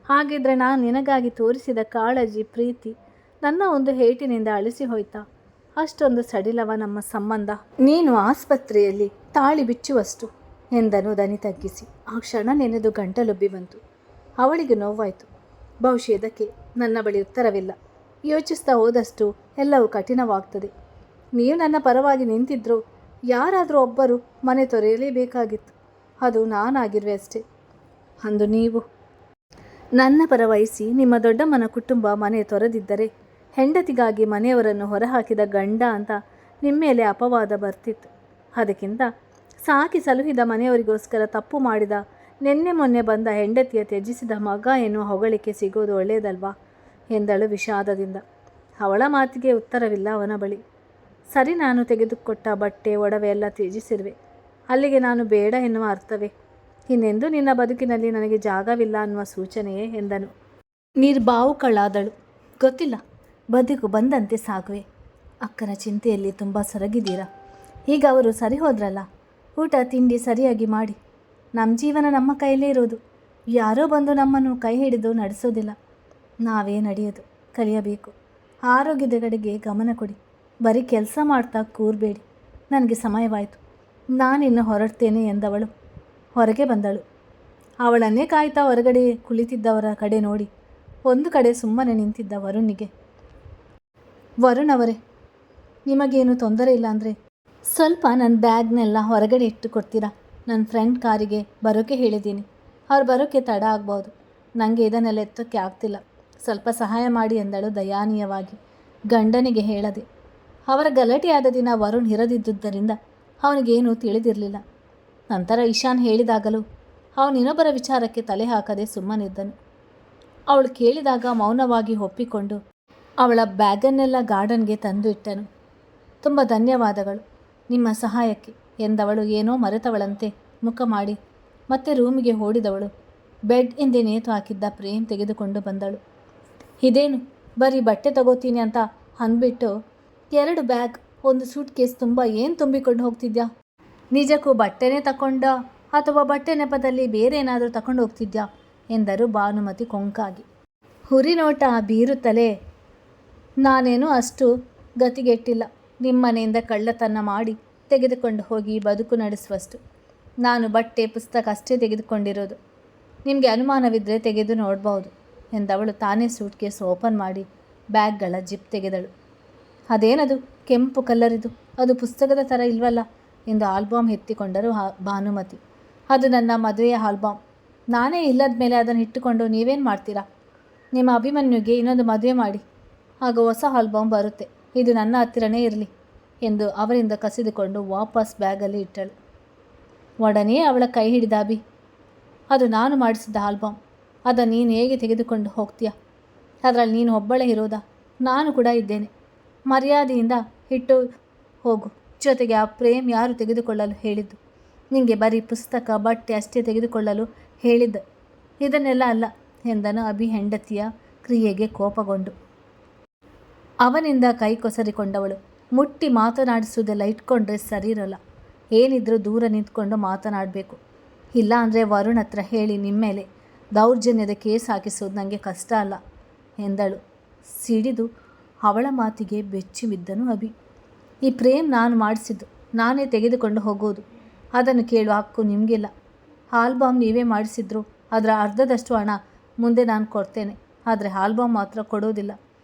ಹಾಗಿದ್ರೆ ನಾನು ನಿನಗಾಗಿ ತೋರಿಸಿದ ಕಾಳಜಿ, ಪ್ರೀತಿ ನನ್ನ ಒಂದು ಹೇಟಿನಿಂದ ಅಳಿಸಿ ಹೋಯ್ತಾ? ಅಷ್ಟೊಂದು ಸಡಿಲವ ನಮ್ಮ ಸಂಬಂಧ? ನೀನು ಆಸ್ಪತ್ರೆಯಲ್ಲಿ ತಾಳಿ ಬಿಚ್ಚುವಷ್ಟು ಎಂದನು ದನಿ ತಗ್ಗಿಸಿ. ಆ ಕ್ಷಣ ನೆನೆದು ಗಂಟಲುಬ್ಬಿ ಬಂತು. ಅವಳಿಗೆ ನೋವಾಯಿತು. ಬಹುಶಃ ಇದಕ್ಕೆ ನನ್ನ ಬಳಿ ಉತ್ತರವಿಲ್ಲ. ಯೋಚಿಸ್ತಾ ಹೋದಷ್ಟು ಎಲ್ಲವೂ ಕಠಿಣವಾಗ್ತದೆ. ನೀವು ನನ್ನ ಪರವಾಗಿ ನಿಂತಿದ್ದರೂ ಯಾರಾದರೂ ಒಬ್ಬರು ಮನೆ ತೊರೆಯಲೇಬೇಕಾಗಿತ್ತು. ಅದು ನಾನಾಗಿರುವೆ ಅಷ್ಟೇ. ಅಂದು ನೀವು ನನ್ನ ಪರ ವಹಿಸಿ ನಿಮ್ಮ ದೊಡ್ಡಮ್ಮನ ಕುಟುಂಬ ಮನೆ ತೊರೆದಿದ್ದರೆ ಹೆಂಡತಿಗಾಗಿ ಮನೆಯವರನ್ನು ಹೊರಹಾಕಿದ ಗಂಡ ಅಂತ ನಿಮ್ಮ ಮೇಲೆ ಅಪವಾದ ಬರ್ತಿತ್ತು. ಅದಕ್ಕಿಂತ ಸಾಕಿ ಸಲುಹಿದ ಮನೆಯವರಿಗೋಸ್ಕರ ತಪ್ಪು ಮಾಡಿದ, ನಿನ್ನೆ ಮೊನ್ನೆ ಬಂದ ಹೆಂಡತಿಯ ತ್ಯಜಿಸಿದ ಮಗ ಎನ್ನುವ ಹೊಗಳಿಕೆ ಸಿಗೋದು ಒಳ್ಳೆಯದಲ್ವಾ ಎಂದಳು ವಿಷಾದದಿಂದ. ಅವಳ ಮಾತಿಗೆ ಉತ್ತರವಿಲ್ಲ ಅವನ ಬಳಿ. ಸರಿ, ನಾನು ತೆಗೆದುಕೊಟ್ಟ ಬಟ್ಟೆ ಒಡವೆ ಎಲ್ಲ ತ್ಯಜಿಸಿರುವೆ. ಅಲ್ಲಿಗೆ ನಾನು ಬೇಡ ಎನ್ನುವ ಅರ್ಥವೇ? ಇನ್ನೆಂದು ನಿನ್ನ ಬದುಕಿನಲ್ಲಿ ನನಗೆ ಜಾಗವಿಲ್ಲ ಅನ್ನುವ ಸೂಚನೆಯೇ ಎಂದನು. ನಿರ್ಭಾವುಕಳಾದಳು. ಗೊತ್ತಿಲ್ಲ, ಬದುಕು ಬಂದಂತೆ ಸಾಗುವೆ. ಅಕ್ಕನ ಚಿಂತೆಯಲ್ಲಿ ತುಂಬ ಸೊರಗಿದ್ದೀರಾ. ಈಗ ಅವರು ಸರಿ ಹೋದ್ರಲ್ಲ, ಊಟ ತಿಂಡಿ ಸರಿಯಾಗಿ ಮಾಡಿ. ನಮ್ಮ ಜೀವನ ನಮ್ಮ ಕೈಯಲ್ಲೇ ಇರೋದು. ಯಾರೋ ಬಂದು ನಮ್ಮನ್ನು ಕೈ ಹಿಡಿದು ನಡೆಸೋದಿಲ್ಲ. ನಾವೇ ನಡೆಯೋದು ಕಲಿಯಬೇಕು. ಆರೋಗ್ಯದ ಕಡೆಗೆ ಗಮನ ಕೊಡಿ. ಬರೀ ಕೆಲಸ ಮಾಡ್ತಾ ಕೂರಬೇಡಿ. ನನಗೆ ಸಮಯವಾಯಿತು, ನಾನಿನ್ನು ಹೊರಡ್ತೇನೆ ಎಂದವಳು ಹೊರಗೆ ಬಂದಳು. ಅವಳನ್ನೇ ಕಾಯ್ತಾ ಹೊರಗಡೆ ಕುಳಿತಿದ್ದವರ ಕಡೆ ನೋಡಿ ಒಂದು ಕಡೆ ಸುಮ್ಮನೆ ನಿಂತಿದ್ದ ವರುಣ್ಗೆ, ವರುಣ್ ಅವರೇ, ನಿಮಗೇನು ತೊಂದರೆ ಇಲ್ಲ ಅಂದರೆ ಸ್ವಲ್ಪ ನನ್ನ ಬ್ಯಾಗ್ನೆಲ್ಲ ಹೊರಗಡೆ ಇಟ್ಟು ಕೊಡ್ತೀರಾ? ನನ್ನ ಫ್ರೆಂಡ್ ಕಾರಿಗೆ ಬರೋಕ್ಕೆ ಹೇಳಿದ್ದೀನಿ. ಅವ್ರು ಬರೋಕ್ಕೆ ತಡ ಆಗ್ಬೋದು. ನನಗೆ ಇದನ್ನೆಲ್ಲ ಎತ್ತೋಕ್ಕೆ ಆಗ್ತಿಲ್ಲ. ಸ್ವಲ್ಪ ಸಹಾಯ ಮಾಡಿ ಎಂದಳು ದಯಾನೀಯವಾಗಿ. ಗಂಡನಿಗೆ ಹೇಳದೆ. ಅವರ ಗಲಾಟೆಯಾದ ದಿನ ವರುಣ್ ಇರದಿದ್ದುದರಿಂದ ಅವನಿಗೇನೂ ತಿಳಿದಿರಲಿಲ್ಲ. ನಂತರ ಇಶಾನ್ ಹೇಳಿದಾಗಲೂ ಅವನು ಇನ್ನೊಬ್ಬರ ವಿಚಾರಕ್ಕೆ ತಲೆ ಹಾಕದೆ ಸುಮ್ಮನಿದ್ದನು. ಅವಳು ಕೇಳಿದಾಗ ಮೌನವಾಗಿ ಒಪ್ಪಿಕೊಂಡು ಅವಳ ಬ್ಯಾಗನ್ನೆಲ್ಲ ಗಾರ್ಡನ್ಗೆ ತಂದು ಇಟ್ಟನು. ತುಂಬ ಧನ್ಯವಾದಗಳು ನಿಮ್ಮ ಸಹಾಯಕ್ಕೆ ಎಂದವಳು ಏನೋ ಮರೆತವಳಂತೆ ಮುಖ ಮಾಡಿ ಮತ್ತೆ ರೂಮಿಗೆ ಓಡಿದವಳು ಬೆಡ್ ಹಿಂದೆ ನೇತು ಹಾಕಿದ್ದ ಫ್ರೇಮ್ ತೆಗೆದುಕೊಂಡು ಬಂದಳು. ಇದೇನು ಬರೀ ಬಟ್ಟೆ ತಗೋತೀನಿ ಅಂತ ಅಂದ್ಬಿಟ್ಟು 2 ಬ್ಯಾಗ್, ಒಂದು ಸೂಟ್ ಕೇಸ್ ತುಂಬ ಏನು ತುಂಬಿಕೊಂಡು ಹೋಗ್ತಿದ್ಯಾ? ನಿಜಕ್ಕೂ ಬಟ್ಟೆನೇ ತಗೊಂಡ ಅಥವಾ ಬಟ್ಟೆ ನೆಪದಲ್ಲಿ ಬೇರೆ ಏನಾದರೂ ತಗೊಂಡು ಹೋಗ್ತಿದ್ಯಾ ಎಂದರು ಭಾನುಮತಿ ಕೊಂಕಾಗಿ. ಹುರಿ ನೋಟ ಬೀರುತ್ತಲೇ, ನಾನೇನು ಅಷ್ಟು ಗತಿಗೆಟ್ಟಿಲ್ಲ. ನಿಮ್ಮನೆಯಿಂದ ಕಳ್ಳತನ ಮಾಡಿ ತೆಗೆದುಕೊಂಡು ಹೋಗಿ ಬದುಕು ನಡೆಸುವಷ್ಟು. ನಾನು ಬಟ್ಟೆ ಪುಸ್ತಕ ಅಷ್ಟೇ ತೆಗೆದುಕೊಂಡಿರೋದು. ನಿಮಗೆ ಅನುಮಾನವಿದ್ದರೆ ತೆಗೆದು ನೋಡ್ಬೋದು ಎಂದವಳು ತಾನೇ ಸೂಟ್ ಕೇಸ್ ಓಪನ್ ಮಾಡಿ ಬ್ಯಾಗ್ಗಳ ಜಿಪ್ ತೆಗೆದಳು. ಅದೇನದು ಕೆಂಪು ಕಲ್ಲರಿದು, ಅದು ಪುಸ್ತಕದ ಥರ ಇಲ್ವಲ್ಲ ಎಂದು ಆಲ್ಬಮ್ ಎತ್ತಿಕೊಂಡರು ಭಾನುಮತಿ. ಅದು ನನ್ನ ಮದುವೆಯ ಆಲ್ಬಮ್. ನಾನೇ ಇಲ್ಲದ ಮೇಲೆ ಅದನ್ನು ಇಟ್ಟುಕೊಂಡು ನೀವೇನು ಮಾಡ್ತೀರಾ? ನಿಮ್ಮ ಅಭಿಮನ್ಯುಗೆ ಇನ್ನೊಂದು ಮದುವೆ ಮಾಡಿ, ಆಗ ಹೊಸ ಆಲ್ಬಮ್ ಬರುತ್ತೆ. ಇದು ನನ್ನ ಹತ್ತಿರನೇ ಇರಲಿ ಎಂದು ಅವರಿಂದ ಕಸಿದುಕೊಂಡು ವಾಪಸ್ ಬ್ಯಾಗಲ್ಲಿ ಇಟ್ಟಳು. ಒಡನೆ ಅವಳ ಕೈ ಹಿಡಿದ ಅಭಿ, ಅದು ನಾನು ಮಾಡಿಸಿದ್ದ ಆಲ್ಬಮ್. ಅದನ್ನು ನೀನು ಹೇಗೆ ತೆಗೆದುಕೊಂಡು ಹೋಗ್ತೀಯಾ? ಅದರಲ್ಲಿ ನೀನು ಒಬ್ಬಳೇ ಇರೋದಾ? ನಾನು ಕೂಡ ಇದ್ದೇನೆ. ಮರ್ಯಾದೆಯಿಂದ ಇಟ್ಟು ಹೋಗು. ಜೊತೆಗೆ ಆ ಪ್ರೇಮ್ ಯಾರು ತೆಗೆದುಕೊಳ್ಳಲು ಹೇಳಿದ್ದು? ನಿನಗೆ ಬರೀ ಪುಸ್ತಕ ಬಟ್ಟೆ ಅಷ್ಟೇ ತೆಗೆದುಕೊಳ್ಳಲು ಹೇಳಿದ್ದ, ಇದನ್ನೆಲ್ಲ ಅಲ್ಲ ಎಂದನು ಅಭಿ ಹೆಂಡತಿಯ ಕ್ರಿಯೆಗೆ ಕೋಪಗೊಂಡು. ಅವನಿಂದ ಕೈ ಕೊಸರಿಕೊಂಡವಳು. ಮುಟ್ಟಿ ಮಾತನಾಡಿಸುವುದೆಲ್ಲ ಇಟ್ಕೊಂಡ್ರೆ ಸರಿ ಇರೋಲ್ಲ. ಏನಿದ್ರೂ ದೂರ ನಿಂತ್ಕೊಂಡು ಮಾತನಾಡಬೇಕು. ಇಲ್ಲ ಅಂದರೆ ವರುಣ್ ಹತ್ರ ಹೇಳಿ ನಿಮ್ಮ ಮೇಲೆ ದೌರ್ಜನ್ಯದ ಕೇಸ್ ಹಾಕಿಸೋದು ನನಗೆ ಕಷ್ಟ ಅಲ್ಲ ಎಂದಳು. ಸಿಡಿದು ಅವಳ ಮಾತಿಗೆ ಬೆಚ್ಚಿ ಬಿದ್ದನು ಅಭಿ. ಈ ಪ್ರೇಮ್ ನಾನು ಮಾಡಿಸಿದ್ದು, ನಾನೇ ತೆಗೆದುಕೊಂಡು ಹೋಗೋದು. ಅದನ್ನು ಕೇಳುವ ಹಕ್ಕು ನಿಮಗಿಲ್ಲ. ಆಲ್ಬಮ್ ನೀವೇ ಮಾಡಿಸಿದ್ರು ಅದರ ಅರ್ಧದಷ್ಟು ಹಣ ಮುಂದೆ ನಾನು ಕೊಡ್ತೇನೆ, ಆದರೆ ಆಲ್ಬಮ್ ಮಾತ್ರ ಕೊಡೋದಿಲ್ಲ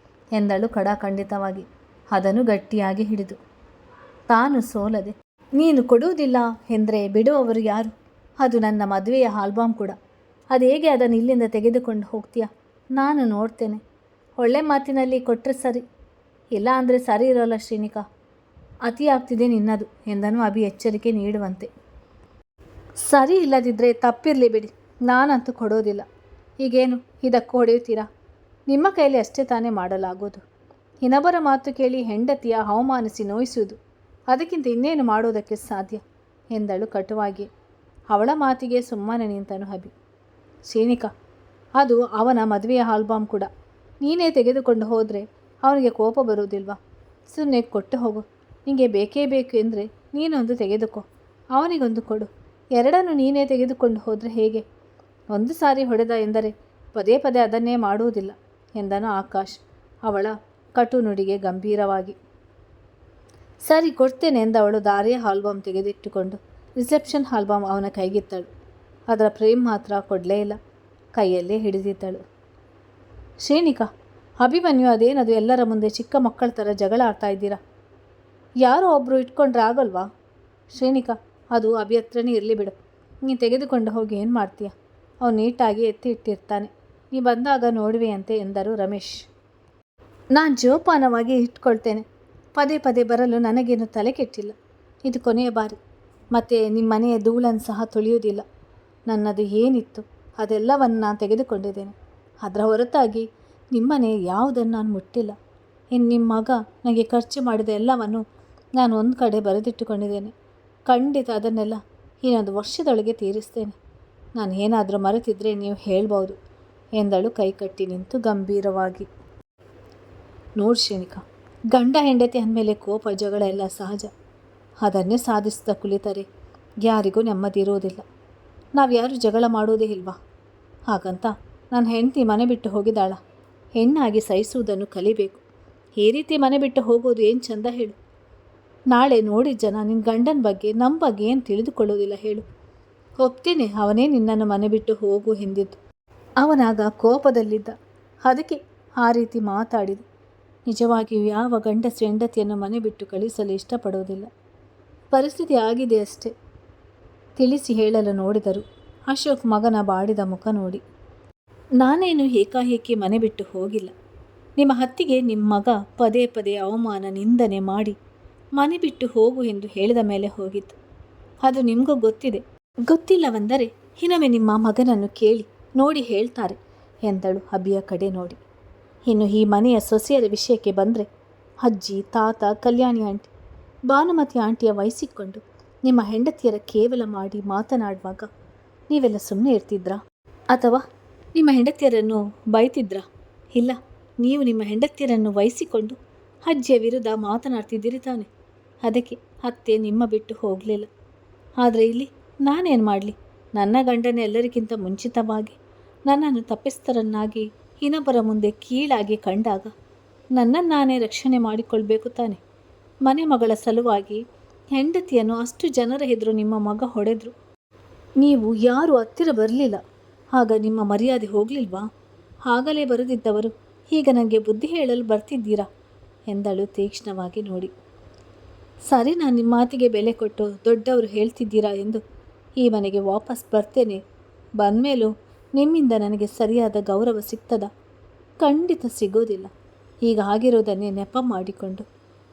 ಎಂದಳು ಖಡಾಖಂಡಿತವಾಗಿ, ಅದನ್ನು ಗಟ್ಟಿಯಾಗಿ ಹಿಡಿದು. ತಾನು ಸೋಲದೆ, ನೀನು ಕೊಡುವುದಿಲ್ಲ ಎಂದರೆ ಬಿಡುವವರು ಯಾರು? ಅದು ನನ್ನ ಮದುವೆಯ ಆಲ್ಬಮ್ ಕೂಡ. ಅದು ಹೇಗೆ ಅದನ್ನು ಇಲ್ಲಿಂದ ತೆಗೆದುಕೊಂಡು ಹೋಗ್ತೀಯಾ? ನಾನು ನೋಡ್ತೇನೆ. ಒಳ್ಳೆ ಮಾತಿನಲ್ಲಿ ಕೊಟ್ಟರೆ ಸರಿ, ಇಲ್ಲ ಅಂದರೆ ಸರಿ ಇರೋಲ್ಲ ಶ್ರೀನಿಕಾ. ಅತಿ ಆಗ್ತಿದೆ ನಿನ್ನದು ಎಂದನು ಅಭಿ ಎಚ್ಚರಿಕೆ ನೀಡುವಂತೆ. ಸರಿ ಇಲ್ಲದಿದ್ದರೆ ತಪ್ಪಿರಲಿ ಬಿಡಿ, ನಾನಂತೂ ಕೊಡೋದಿಲ್ಲ. ಈಗೇನು ಇದಕ್ಕೂ ಹೊಡೆಯುತ್ತೀರಾ? ನಿಮ್ಮ ಕೈಯಲ್ಲಿ ಅಷ್ಟೇ ತಾನೇ ಮಾಡಲಾಗೋದು. ಇನ್ನೊಬ್ಬರ ಮಾತು ಕೇಳಿ ಹೆಂಡತಿಯ ಅವಮಾನಿಸಿ ನೋಯಿಸುವುದು, ಅದಕ್ಕಿಂತ ಇನ್ನೇನು ಮಾಡೋದಕ್ಕೆ ಸಾಧ್ಯ ಎಂದಳು ಕಟುವಾಗಿ. ಅವಳ ಮಾತಿಗೆ ಸುಮ್ಮನೆ ನಿಂತನು ಅಭಿ. ಶ್ರೀನಿಕಾ, ಅದು ಅವನ ಮದುವೆಯ ಆಲ್ಬಮ್ ಕೂಡ. ನೀನೇ ತೆಗೆದುಕೊಂಡು ಹೋದರೆ ಅವನಿಗೆ ಕೋಪ ಬರುವುದಿಲ್ವಾ? ಸುಮ್ಮನೆ ಕೊಟ್ಟು ಹೋಗು. ನಿನಗೆ ಬೇಕೇ ಬೇಕು ಎಂದರೆ ನೀನೊಂದು ತೆಗೆದುಕೋ, ಅವನಿಗೊಂದು ಕೊಡು. ಎರಡನ್ನು ನೀನೇ ತೆಗೆದುಕೊಂಡು ಹೋದರೆ ಹೇಗೆ? ಒಂದು ಸಾರಿ ಹೊಡೆದ ಎಂದರೆ ಪದೇ ಪದೇ ಅದನ್ನೇ ಮಾಡುವುದಿಲ್ಲ ಎಂದನು ಆಕಾಶ್ ಅವಳ ಕಟು ನುಡಿಗೆ ಗಂಭೀರವಾಗಿ. ಸರಿ ಕೊಡ್ತೇನೆ ಎಂದವಳು ದಾರಿಯ ಆಲ್ಬಮ್ ತೆಗೆದಿಟ್ಟುಕೊಂಡು ರಿಸೆಪ್ಷನ್ ಆಲ್ಬಮ್ ಅವನ ಕೈಗಿತ್ತಳು. ಅದರ ಪ್ರೇಮ್ ಮಾತ್ರ ಕೊಡಲೇ ಇಲ್ಲ, ಕೈಯಲ್ಲೇ ಹಿಡಿದಿದ್ದಳು. ಶ್ರೀನಿಕಾ, ಅಭಿಮನ್ಯು ಅದೇನದು ಎಲ್ಲರ ಮುಂದೆ ಚಿಕ್ಕ ಮಕ್ಕಳ ಥರ ಜಗಳ ಆಡ್ತಾ ಇದ್ದೀರಾ? ಯಾರೋ ಒಬ್ಬರು ಇಟ್ಕೊಂಡ್ರೆ ಆಗಲ್ವಾ? ಶ್ರೀನಿಕಾ, ಅದು ಅಭಿ ಹತ್ರನೇ ಇರಲಿ ಬಿಡು. ನೀನು ತೆಗೆದುಕೊಂಡು ಹೋಗಿ ಏನು ಮಾಡ್ತೀಯ? ಅವನು ನೀಟಾಗಿ ಎತ್ತಿ ಇಟ್ಟಿರ್ತಾನೆ, ನೀ ಬಂದಾಗ ನೋಡುವೆಯಂತೆ ಎಂದರು ರಮೇಶ್. ನಾನು ಜೋಪಾನವಾಗಿ ಇಟ್ಕೊಳ್ತೇನೆ. ಪದೇ ಪದೇ ಬರಲು ನನಗೇನು ತಲೆ ಕೆಟ್ಟಿಲ್ಲ. ಇದು ಕೊನೆಯ ಬಾರಿ. ಮತ್ತು ನಿಮ್ಮ ಮನೆಯ ಧೂಳನ್ನು ಸಹ ತೊಳೆಯುವುದಿಲ್ಲ. ನನ್ನದು ಏನಿತ್ತು ಅದೆಲ್ಲವನ್ನು ನಾನು ತೆಗೆದುಕೊಂಡಿದ್ದೇನೆ. ಅದರ ಹೊರತಾಗಿ ನಿಮ್ಮನೆ ಯಾವುದನ್ನು ನಾನು ಮುಟ್ಟಿಲ್ಲ. ಇನ್ನು ನಿಮ್ಮ ಮಗ ನನಗೆ ಖರ್ಚು ಮಾಡಿದ ಎಲ್ಲವನ್ನು ನಾನು ಒಂದು ಕಡೆ ಬರೆದಿಟ್ಟುಕೊಂಡಿದ್ದೇನೆ. ಖಂಡಿತ ಅದನ್ನೆಲ್ಲ ಇನ್ನೊಂದು ವರ್ಷದೊಳಗೆ ತೀರಿಸ್ತೇನೆ. ನಾನು ಏನಾದರೂ ಮರೆತಿದ್ದರೆ ನೀವು ಹೇಳ್ಬೋದು ಎಂದಳು ಕೈಕಟ್ಟಿ ನಿಂತು ಗಂಭೀರವಾಗಿ. ನೋಡಿ ಶ್ರೀನಿಕಾ, ಗಂಡ ಹೆಂಡತಿ ಅಂದಮೇಲೆ ಕೋಪ ಜಗಳ ಎಲ್ಲ ಸಹಜ. ಅದನ್ನೇ ಸಾಧಿಸಿದ ಕುಳಿತರೆ ಯಾರಿಗೂ ನೆಮ್ಮದಿ ಇರೋದಿಲ್ಲ. ನಾವು ಯಾರು ಜಗಳ ಮಾಡೋದೇ ಇಲ್ವಾ? ಹಾಗಂತ ನನ್ನ ಹೆಂಡತಿ ಮನೆ ಬಿಟ್ಟು ಹೋಗಿದ್ದಾಳ. ಹೆಣ್ಣಾಗಿ ಸಹಿಸುವುದನ್ನು ಕಲಿಬೇಕು. ಈ ರೀತಿ ಮನೆ ಬಿಟ್ಟು ಹೋಗೋದು ಏನು ಚಂದ ಹೇಳು? ನಾಳೆ ನೋಡಿದ ಜನ ನಿನ್ನ ಗಂಡನ ಬಗ್ಗೆ ನಮ್ಮ ಬಗ್ಗೆ ಏನು ತಿಳಿದುಕೊಳ್ಳೋದಿಲ್ಲ ಹೇಳು? ಒಪ್ತೇನೆ, ಅವನೇ ನಿನ್ನನ್ನು ಮನೆ ಬಿಟ್ಟು ಹೋಗು ಎಂದಿದ್ದು. ಅವನಾಗ ಕೋಪದಲ್ಲಿದ್ದ, ಅದಕ್ಕೆ ಆ ರೀತಿ ಮಾತಾಡಿದ. ನಿಜವಾಗಿಯೂ ಯಾವ ಗಂಡಸು ಹೆಂಡತಿಯನ್ನು ಮನೆ ಬಿಟ್ಟು ಕಳಿಸಲು ಇಷ್ಟಪಡೋದಿಲ್ಲ. ಪರಿಸ್ಥಿತಿ ಆಗಿದೆ ಅಷ್ಟೇ ತಿಳಿಸಿ ಹೇಳಲು ನೋಡಿದರು ಅಶೋಕ್ ಮಗನ ಬಾಡಿದ ಮುಖ ನೋಡಿ. ನಾನೇನು ಏಕಾಏಕಿ ಮನೆ ಬಿಟ್ಟು ಹೋಗಿಲ್ಲ. ನಿಮ್ಮ ಹತ್ತಿಗೆ ನಿಮ್ಮ ಮಗ ಪದೇ ಪದೇ ಅವಮಾನ ನಿಂದನೆ ಮಾಡಿ ಮನೆ ಬಿಟ್ಟು ಹೋಗು ಎಂದು ಹೇಳಿದ ಮೇಲೆ ಹೋಗಿತ್ತು. ಅದು ನಿಮಗೂ ಗೊತ್ತಿದೆ. ಗೊತ್ತಿಲ್ಲವೆಂದರೆ ಇನ್ನೊಮ್ಮೆ ನಿಮ್ಮ ಮಗನನ್ನು ಕೇಳಿ ನೋಡಿ ಹೇಳ್ತಾರೆ ಎಂದಳು ಅಭಿಯ ಕಡೆ ನೋಡಿ. ಇನ್ನು ಈ ಮನೆಯ ಸೊಸೆಯರ ವಿಷಯಕ್ಕೆ ಬಂದರೆ ಅಜ್ಜಿ, ತಾತ, ಕಲ್ಯಾಣಿ ಆಂಟಿ, ಭಾನುಮತಿ ಆಂಟಿಯ ವಹಿಸಿಕೊಂಡು ನಿಮ್ಮ ಹೆಂಡತಿಯರ ಕೇವಲ ಮಾಡಿ ಮಾತನಾಡುವಾಗ ನೀವೆಲ್ಲ ಸುಮ್ಮನೆ ಇರ್ತಿದ್ರಾ? ಅಥವಾ ನಿಮ್ಮ ಹೆಂಡತಿಯರನ್ನು ಬೈತಿದ್ರಾ? ಇಲ್ಲ, ನೀವು ನಿಮ್ಮ ಹೆಂಡತಿಯರನ್ನು ವಹಿಸಿಕೊಂಡು ಅಜ್ಜಿಯ ವಿರುದ್ಧ ಮಾತನಾಡ್ತಿದ್ದೀರಿ ತಾನೆ. ಅದಕ್ಕೆ ಅತ್ತೆ ನಿಮ್ಮ ಬಿಟ್ಟು ಹೋಗಲಿಲ್ಲ. ಆದರೆ ಇಲ್ಲಿ ನಾನೇನು ಮಾಡಲಿ? ನನ್ನ ಗಂಡನೇ ಎಲ್ಲರಿಗಿಂತ ಮುಂಚಿತವಾಗಿ ನನ್ನನ್ನು ತಪ್ಪಿಸ್ತರನ್ನಾಗಿ ಇನ್ನೊಬ್ಬರ ಮುಂದೆ ಕೀಳಾಗಿ ಕಂಡಾಗ ನನ್ನನ್ನು ನಾನೇ ರಕ್ಷಣೆ ಮಾಡಿಕೊಳ್ಬೇಕು ತಾನೆ. ಮನೆ ಮಗಳ ಸಲುವಾಗಿ ಹೆಂಡತಿಯನ್ನು ಅಷ್ಟು ಜನರ ಎದುರು ನಿಮ್ಮ ಮಗ ಹೊಡೆದ್ರು. ನೀವು ಯಾರೂ ಹತ್ತಿರ ಬರಲಿಲ್ಲ. ಆಗ ನಿಮ್ಮ ಮರ್ಯಾದೆ ಹೋಗಲಿಲ್ವಾ? ಆಗಲೇ ಬರೆದಿದ್ದವರು ಈಗ ನನಗೆ ಬುದ್ಧಿ ಹೇಳಲು ಬರ್ತಿದ್ದೀರಾ ಎಂದಳು ತೀಕ್ಷ್ಣವಾಗಿ ನೋಡಿ. ಸರಿ, ನಾನು ನಿಮ್ಮ ಮಾತಿಗೆ ಬೆಲೆ ಕೊಟ್ಟು ದೊಡ್ಡವರು ಹೇಳ್ತಿದ್ದೀರಾ ಎಂದು ಈ ಮನೆಗೆ ವಾಪಸ್ ಬರ್ತೇನೆ. ಬಂದಮೇಲೂ ನಿಮ್ಮಿಂದ ನನಗೆ ಸರಿಯಾದ ಗೌರವ ಸಿಗ್ತದ? ಖಂಡಿತ ಸಿಗೋದಿಲ್ಲ. ಈಗ ಆಗಿರೋದನ್ನೇ ನೆಪ ಮಾಡಿಕೊಂಡು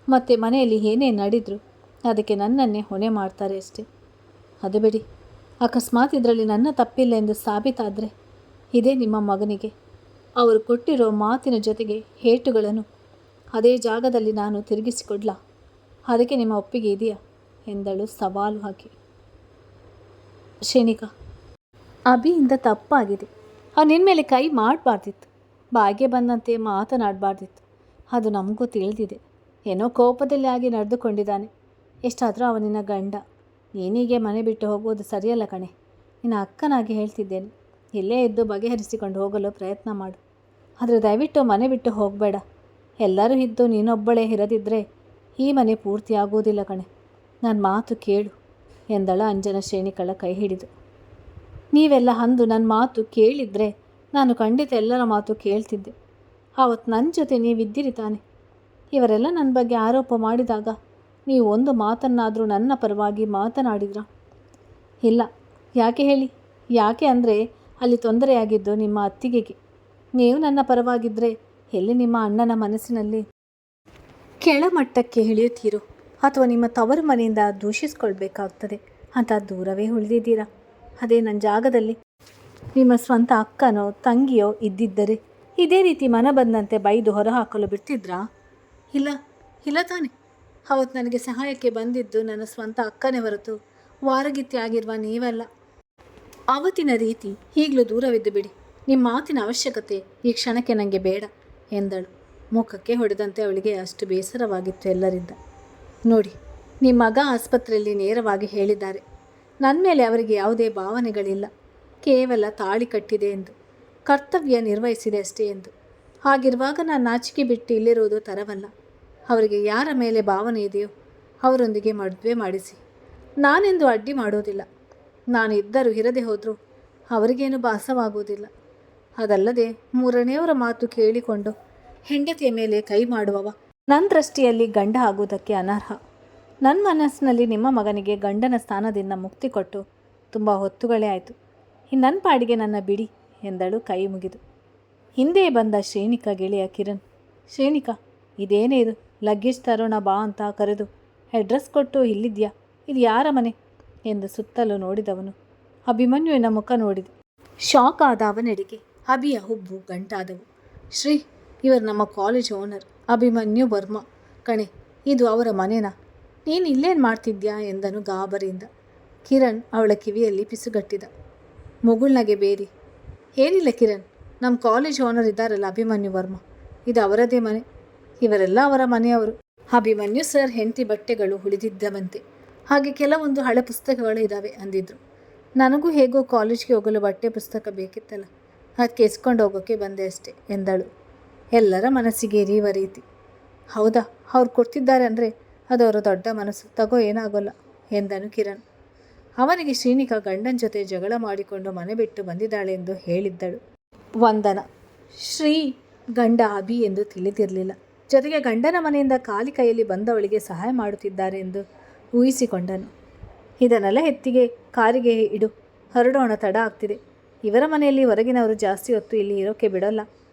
ಮತ್ತೆ ಮನೆಯಲ್ಲಿ ಏನೇ ನಡೆದ್ರು ಅದಕ್ಕೆ ನನ್ನನ್ನೇ ಹೊಣೆ ಮಾಡ್ತಾರೆ ಅಷ್ಟೆ. ಅದು ಬಿಡಿ, ಅಕಸ್ಮಾತ್ ಇದರಲ್ಲಿ ನನ್ನ ತಪ್ಪಿಲ್ಲ ಎಂದು ಸಾಬೀತಾದರೆ ಇದೇ ನಿಮ್ಮ ಮಗನಿಗೆ ಅವರು ಕೊಟ್ಟಿರೋ ಮಾತಿನ ಜೊತೆಗೆ ಏಟುಗಳನ್ನು ಅದೇ ಜಾಗದಲ್ಲಿ ನಾನು ತಿರುಗಿಸಿಕೊಡ್ಲಾ? ಅದಕ್ಕೆ ನಿಮ್ಮ ಒಪ್ಪಿಗೆ ಇದೆಯಾ ಎಂದಳು ಸವಾಲು ಹಾಕಿ. ಕ್ಷಣಿಕ, ಅಭಿಯಿಂದ ತಪ್ಪಾಗಿದೆ. ನಿನ್ನ ಮೇಲೆ ಕೈ ಮಾಡಬಾರ್ದಿತ್ತು, ಬಾಯಿಗೆ ಬಂದಂತೆ ಮಾತನಾಡಬಾರ್ದಿತ್ತು. ಅದು ನಮಗೂ ತಿಳಿದಿದೆ. ಏನೋ ಕೋಪದಲ್ಲಿ ಆಗಿ ನಡೆದುಕೊಂಡಿದ್ದಾನೆ. ಎಷ್ಟಾದರೂ ಅವನಿನ ಗಂಡ. ನೀನೀಗೆ ಮನೆ ಬಿಟ್ಟು ಹೋಗುವುದು ಸರಿಯಲ್ಲ ಕಣೆ. ನಿನ್ನ ಅಕ್ಕನಾಗಿ ಹೇಳ್ತಿದ್ದೇನೆ, ಇಲ್ಲೇ ಇದ್ದು ಬಗೆಹರಿಸಿಕೊಂಡು ಹೋಗಲು ಪ್ರಯತ್ನ ಮಾಡು. ಆದರೆ ದಯವಿಟ್ಟು ಮನೆ ಬಿಟ್ಟು ಹೋಗಬೇಡ. ಎಲ್ಲರೂ ಇದ್ದು ನೀನೊಬ್ಬಳೇ ಇರದಿದ್ದರೆ ಈ ಮನೆ ಪೂರ್ತಿ ಆಗುವುದಿಲ್ಲ ಕಣೆ. ನನ್ನ ಮಾತು ಕೇಳು ಎಂದಳ ಅಂಜನ ಶ್ರೇಣಿಕಳ ಕೈ ಹಿಡಿದು. ನೀವೆಲ್ಲ ಅಂದು ನನ್ನ ಮಾತು ಕೇಳಿದರೆ ನಾನು ಖಂಡಿತ ಎಲ್ಲರ ಮಾತು ಕೇಳ್ತಿದ್ದೆ. ಆವತ್ತು ನನ್ನ ಜೊತೆ ನೀವಿದ್ದಿರಿ ತಾನೆ. ಇವರೆಲ್ಲ ನನ್ನ ಬಗ್ಗೆ ಆರೋಪ ಮಾಡಿದಾಗ ನೀವು ಒಂದು ಮಾತನ್ನಾದರೂ ನನ್ನ ಪರವಾಗಿ ಮಾತನಾಡಿದ್ರಾ? ಇಲ್ಲ. ಯಾಕೆ ಹೇಳಿ? ಯಾಕೆ ಅಂದರೆ ಅಲ್ಲಿ ತೊಂದರೆಯಾಗಿದ್ದು ನಿಮ್ಮ ಅತ್ತಿಗೆಗೆ. ನೀವು ನನ್ನ ಪರವಾಗಿದ್ದರೆ ಎಲ್ಲಿ ನಿಮ್ಮ ಅಣ್ಣನ ಮನಸ್ಸಿನಲ್ಲಿ ಕೆಳಮಟ್ಟಕ್ಕೆ ಇಳಿಯುತ್ತೀರೋ ಅಥವಾ ನಿಮ್ಮ ತವರು ಮನೆಯಿಂದ ದೂಷಿಸ್ಕೊಳ್ಬೇಕಾಗ್ತದೆ ಅಂತ ದೂರವೇ ಉಳಿದಿದ್ದೀರಾ. ಅದೇ ನನ್ನ ಜಾಗದಲ್ಲಿ ನಿಮ್ಮ ಸ್ವಂತ ಅಕ್ಕನೋ ತಂಗಿಯೋ ಇದ್ದಿದ್ದರೆ ಇದೇ ರೀತಿ ಮನ ಬಂದಂತೆ ಬೈದು ಹೊರಹಾಕಲು ಬಿಡ್ತಿದ್ರಾ? ಇಲ್ಲ, ಇಲ್ಲ ತಾನೆ. ಅವತ್ತು ನನಗೆ ಸಹಾಯಕ್ಕೆ ಬಂದಿದ್ದು ನನ್ನ ಸ್ವಂತ ಅಕ್ಕನೇ ಹೊರತು ವಾರಗಿತ್ತಿ ಆಗಿರುವ ನೀವಲ್ಲ. ಆವತ್ತಿನ ರೀತಿ ಈಗಲೂ ದೂರವಿದ್ದು ಬಿಡಿ. ನಿಮ್ಮ ಮಾತಿನ ಅವಶ್ಯಕತೆ ಈ ಕ್ಷಣಕ್ಕೆ ನನಗೆ ಬೇಡ ಎಂದಳು. ಮುಖಕ್ಕೆ ಹೊಡೆದಂತೆ ಅವಳಿಗೆ ಅಷ್ಟು ಬೇಸರವಾಗಿತ್ತು ಎಲ್ಲರಿಂದ. ನೋಡಿ, ನಿಮ್ಮ ಮಗ ಆಸ್ಪತ್ರೆಯಲ್ಲಿ ನೇರವಾಗಿ ಹೇಳಿದ್ದಾರೆ, ನನ್ನ ಮೇಲೆ ಅವರಿಗೆ ಯಾವುದೇ ಭಾವನೆಗಳಿಲ್ಲ, ಕೇವಲ ತಾಳಿ ಕಟ್ಟಿದೆ ಎಂದು, ಕರ್ತವ್ಯ ನಿರ್ವಹಿಸಿದೆ ಅಷ್ಟೇ ಎಂದು. ಹಾಗಿರುವಾಗ ನಾನು ನಾಚಿಕೆ ಬಿಟ್ಟು ಇಲ್ಲಿರೋದು ತರವಲ್ಲ. ಅವರಿಗೆ ಯಾರ ಮೇಲೆ ಭಾವನೆ ಇದೆಯೋ ಅವರೊಂದಿಗೆ ಮದುವೆ ಮಾಡಿಸಿ. ನಾನೆಂದು ಅಡ್ಡಿ ಮಾಡೋದಿಲ್ಲ. ನಾನು ಇದ್ದರೂ ಇರದೆ ಹೋದರೂ ಅವರಿಗೇನು ಭಾಸವಾಗುವುದಿಲ್ಲ. ಅದಲ್ಲದೆ ಮೂರನೆಯವರ ಮಾತು ಕೇಳಿಕೊಂಡು ಹೆಂಡತಿಯ ಮೇಲೆ ಕೈ ಮಾಡುವವ ನನ್ನ ದೃಷ್ಟಿಯಲ್ಲಿ ಗಂಡ ಆಗುವುದಕ್ಕೆ ಅನರ್ಹ. ನನ್ನ ಮನಸ್ಸಿನಲ್ಲಿ ನಿಮ್ಮ ಮಗನಿಗೆ ಗಂಡನ ಸ್ಥಾನದಿಂದ ಮುಕ್ತಿ ಕೊಟ್ಟು ತುಂಬ ಹೊತ್ತುಗಳೇ ಆಯಿತು. ನನ್ನ ಪಾಡಿಗೆ ನನ್ನ ಬಿಡಿ ಎಂದಳು ಕೈ ಮುಗಿದು. ಹಿಂದೆ ಬಂದ ಶ್ರೇಣಿಕಾ ಗೆಳೆಯ ಕಿರಣ್, ಶ್ರೇಣಿಕಾ ಇದೇನೇ ಇದು, ಲಗೇಜ್ ತರೋಣ ಬಾ ಅಂತ ಕರೆದು ಅಡ್ರೆಸ್ ಕೊಟ್ಟು ಇಲ್ಲಿದ್ಯಾ? ಇದು ಯಾರ ಮನೆ ಎಂದು ಸುತ್ತಲೂ ನೋಡಿದವನು ಅಭಿಮನ್ಯುವಿನ ಮುಖ ನೋಡಿದ. ಶಾಕ್ ಆದ ಅವನೆಡೆಗೆ ಅಭಿಯ ಹುಬ್ಬು ಗಂಟಾದವು. ಶ್ರೀ, ಇವರು ನಮ್ಮ ಕಾಲೇಜ್ ಓನರ್ ಅಭಿಮನ್ಯು ವರ್ಮಾ ಕಣೆ, ಇದು ಅವರ ಮನೆನಾ? ನೀನು ಇಲ್ಲೇನು ಮಾಡ್ತಿದ್ಯಾ ಎಂದನು ಗಾಬರಿಯಿಂದ. ಕಿರಣ್ ಅವಳ ಕಿವಿಯಲ್ಲಿ ಪಿಸುಗಟ್ಟಿದ. ಮುಗುಳ್ನಗೆ ಬೇರಿ, ಏನಿಲ್ಲ ಕಿರಣ್, ನಮ್ಮ ಕಾಲೇಜ್ ಓನರ್ ಇದ್ದಾರಲ್ಲ ಅಭಿಮನ್ಯು ವರ್ಮಾ, ಇದು ಅವರದೇ ಮನೆ. ಇವರೆಲ್ಲ ಅವರ ಮನೆಯವರು. ಅಭಿಮನ್ಯು ಸರ್ ಹೆಂಡತಿ ಬಟ್ಟೆಗಳು ಉಳಿದಿದ್ದವಂತೆ, ಹಾಗೆ ಕೆಲವೊಂದು ಹಳೆ ಪುಸ್ತಕಗಳು ಇದ್ದಾವೆ ಅಂದಿದ್ರು. ನನಗೂ ಹೇಗೋ ಕಾಲೇಜ್ಗೆ ಹೋಗಲು ಬಟ್ಟೆ ಪುಸ್ತಕ ಬೇಕಿತ್ತಲ್ಲ, ಅದಕ್ಕೆ ಎಸ್ಕೊಂಡು ಹೋಗೋಕ್ಕೆ ಬಂದೆ ಅಷ್ಟೆ ಎಂದಳು. ಎಲ್ಲರ ಮನಸ್ಸಿಗೆ ಎರಿಯುವ ರೀತಿ. ಹೌದಾ, ಅವ್ರು ಕೊಡ್ತಿದ್ದಾರೆ ಅಂದರೆ ಅದು ಅವರ ದೊಡ್ಡ ಮನಸ್ಸು, ತಗೋ ಏನಾಗೋಲ್ಲ ಎಂದನು ಕಿರಣ್. ಅವನಿಗೆ ಶ್ರೀನಿಕಾ ಗಂಡನ ಜೊತೆ ಜಗಳ ಮಾಡಿಕೊಂಡು ಮನೆ ಬಿಟ್ಟು ಬಂದಿದ್ದಾಳೆ ಎಂದು ಹೇಳಿದ್ದಳು. ವಂದನ ಶ್ರೀ ಗಂಡ ಅಭಿ ಎಂದು ತಿಳಿದಿರಲಿಲ್ಲ. ಜೊತೆಗೆ ಗಂಡನ ಮನೆಯಿಂದ ಖಾಲಿ ಕೈಯಲ್ಲಿ ಬಂದವಳಿಗೆ ಸಹಾಯ ಮಾಡುತ್ತಿದ್ದಾರೆ ಎಂದು ಊಹಿಸಿಕೊಂಡನು. ಇದನ್ನೆಲ್ಲ ಎತ್ತಿಗೆ ಕಾರಿಗೆ ಇಡು, ಹೊರಡೋಣ, ತಡ ಆಗ್ತಿದೆ. ಇವರ ಮನೆಯಲ್ಲಿ ಹೊರಗಿನವರು ಜಾಸ್ತಿ ಹೊತ್ತು ಇಲ್ಲಿ ಇರೋಕ್ಕೆ ಬಿಡೋಲ್ಲ.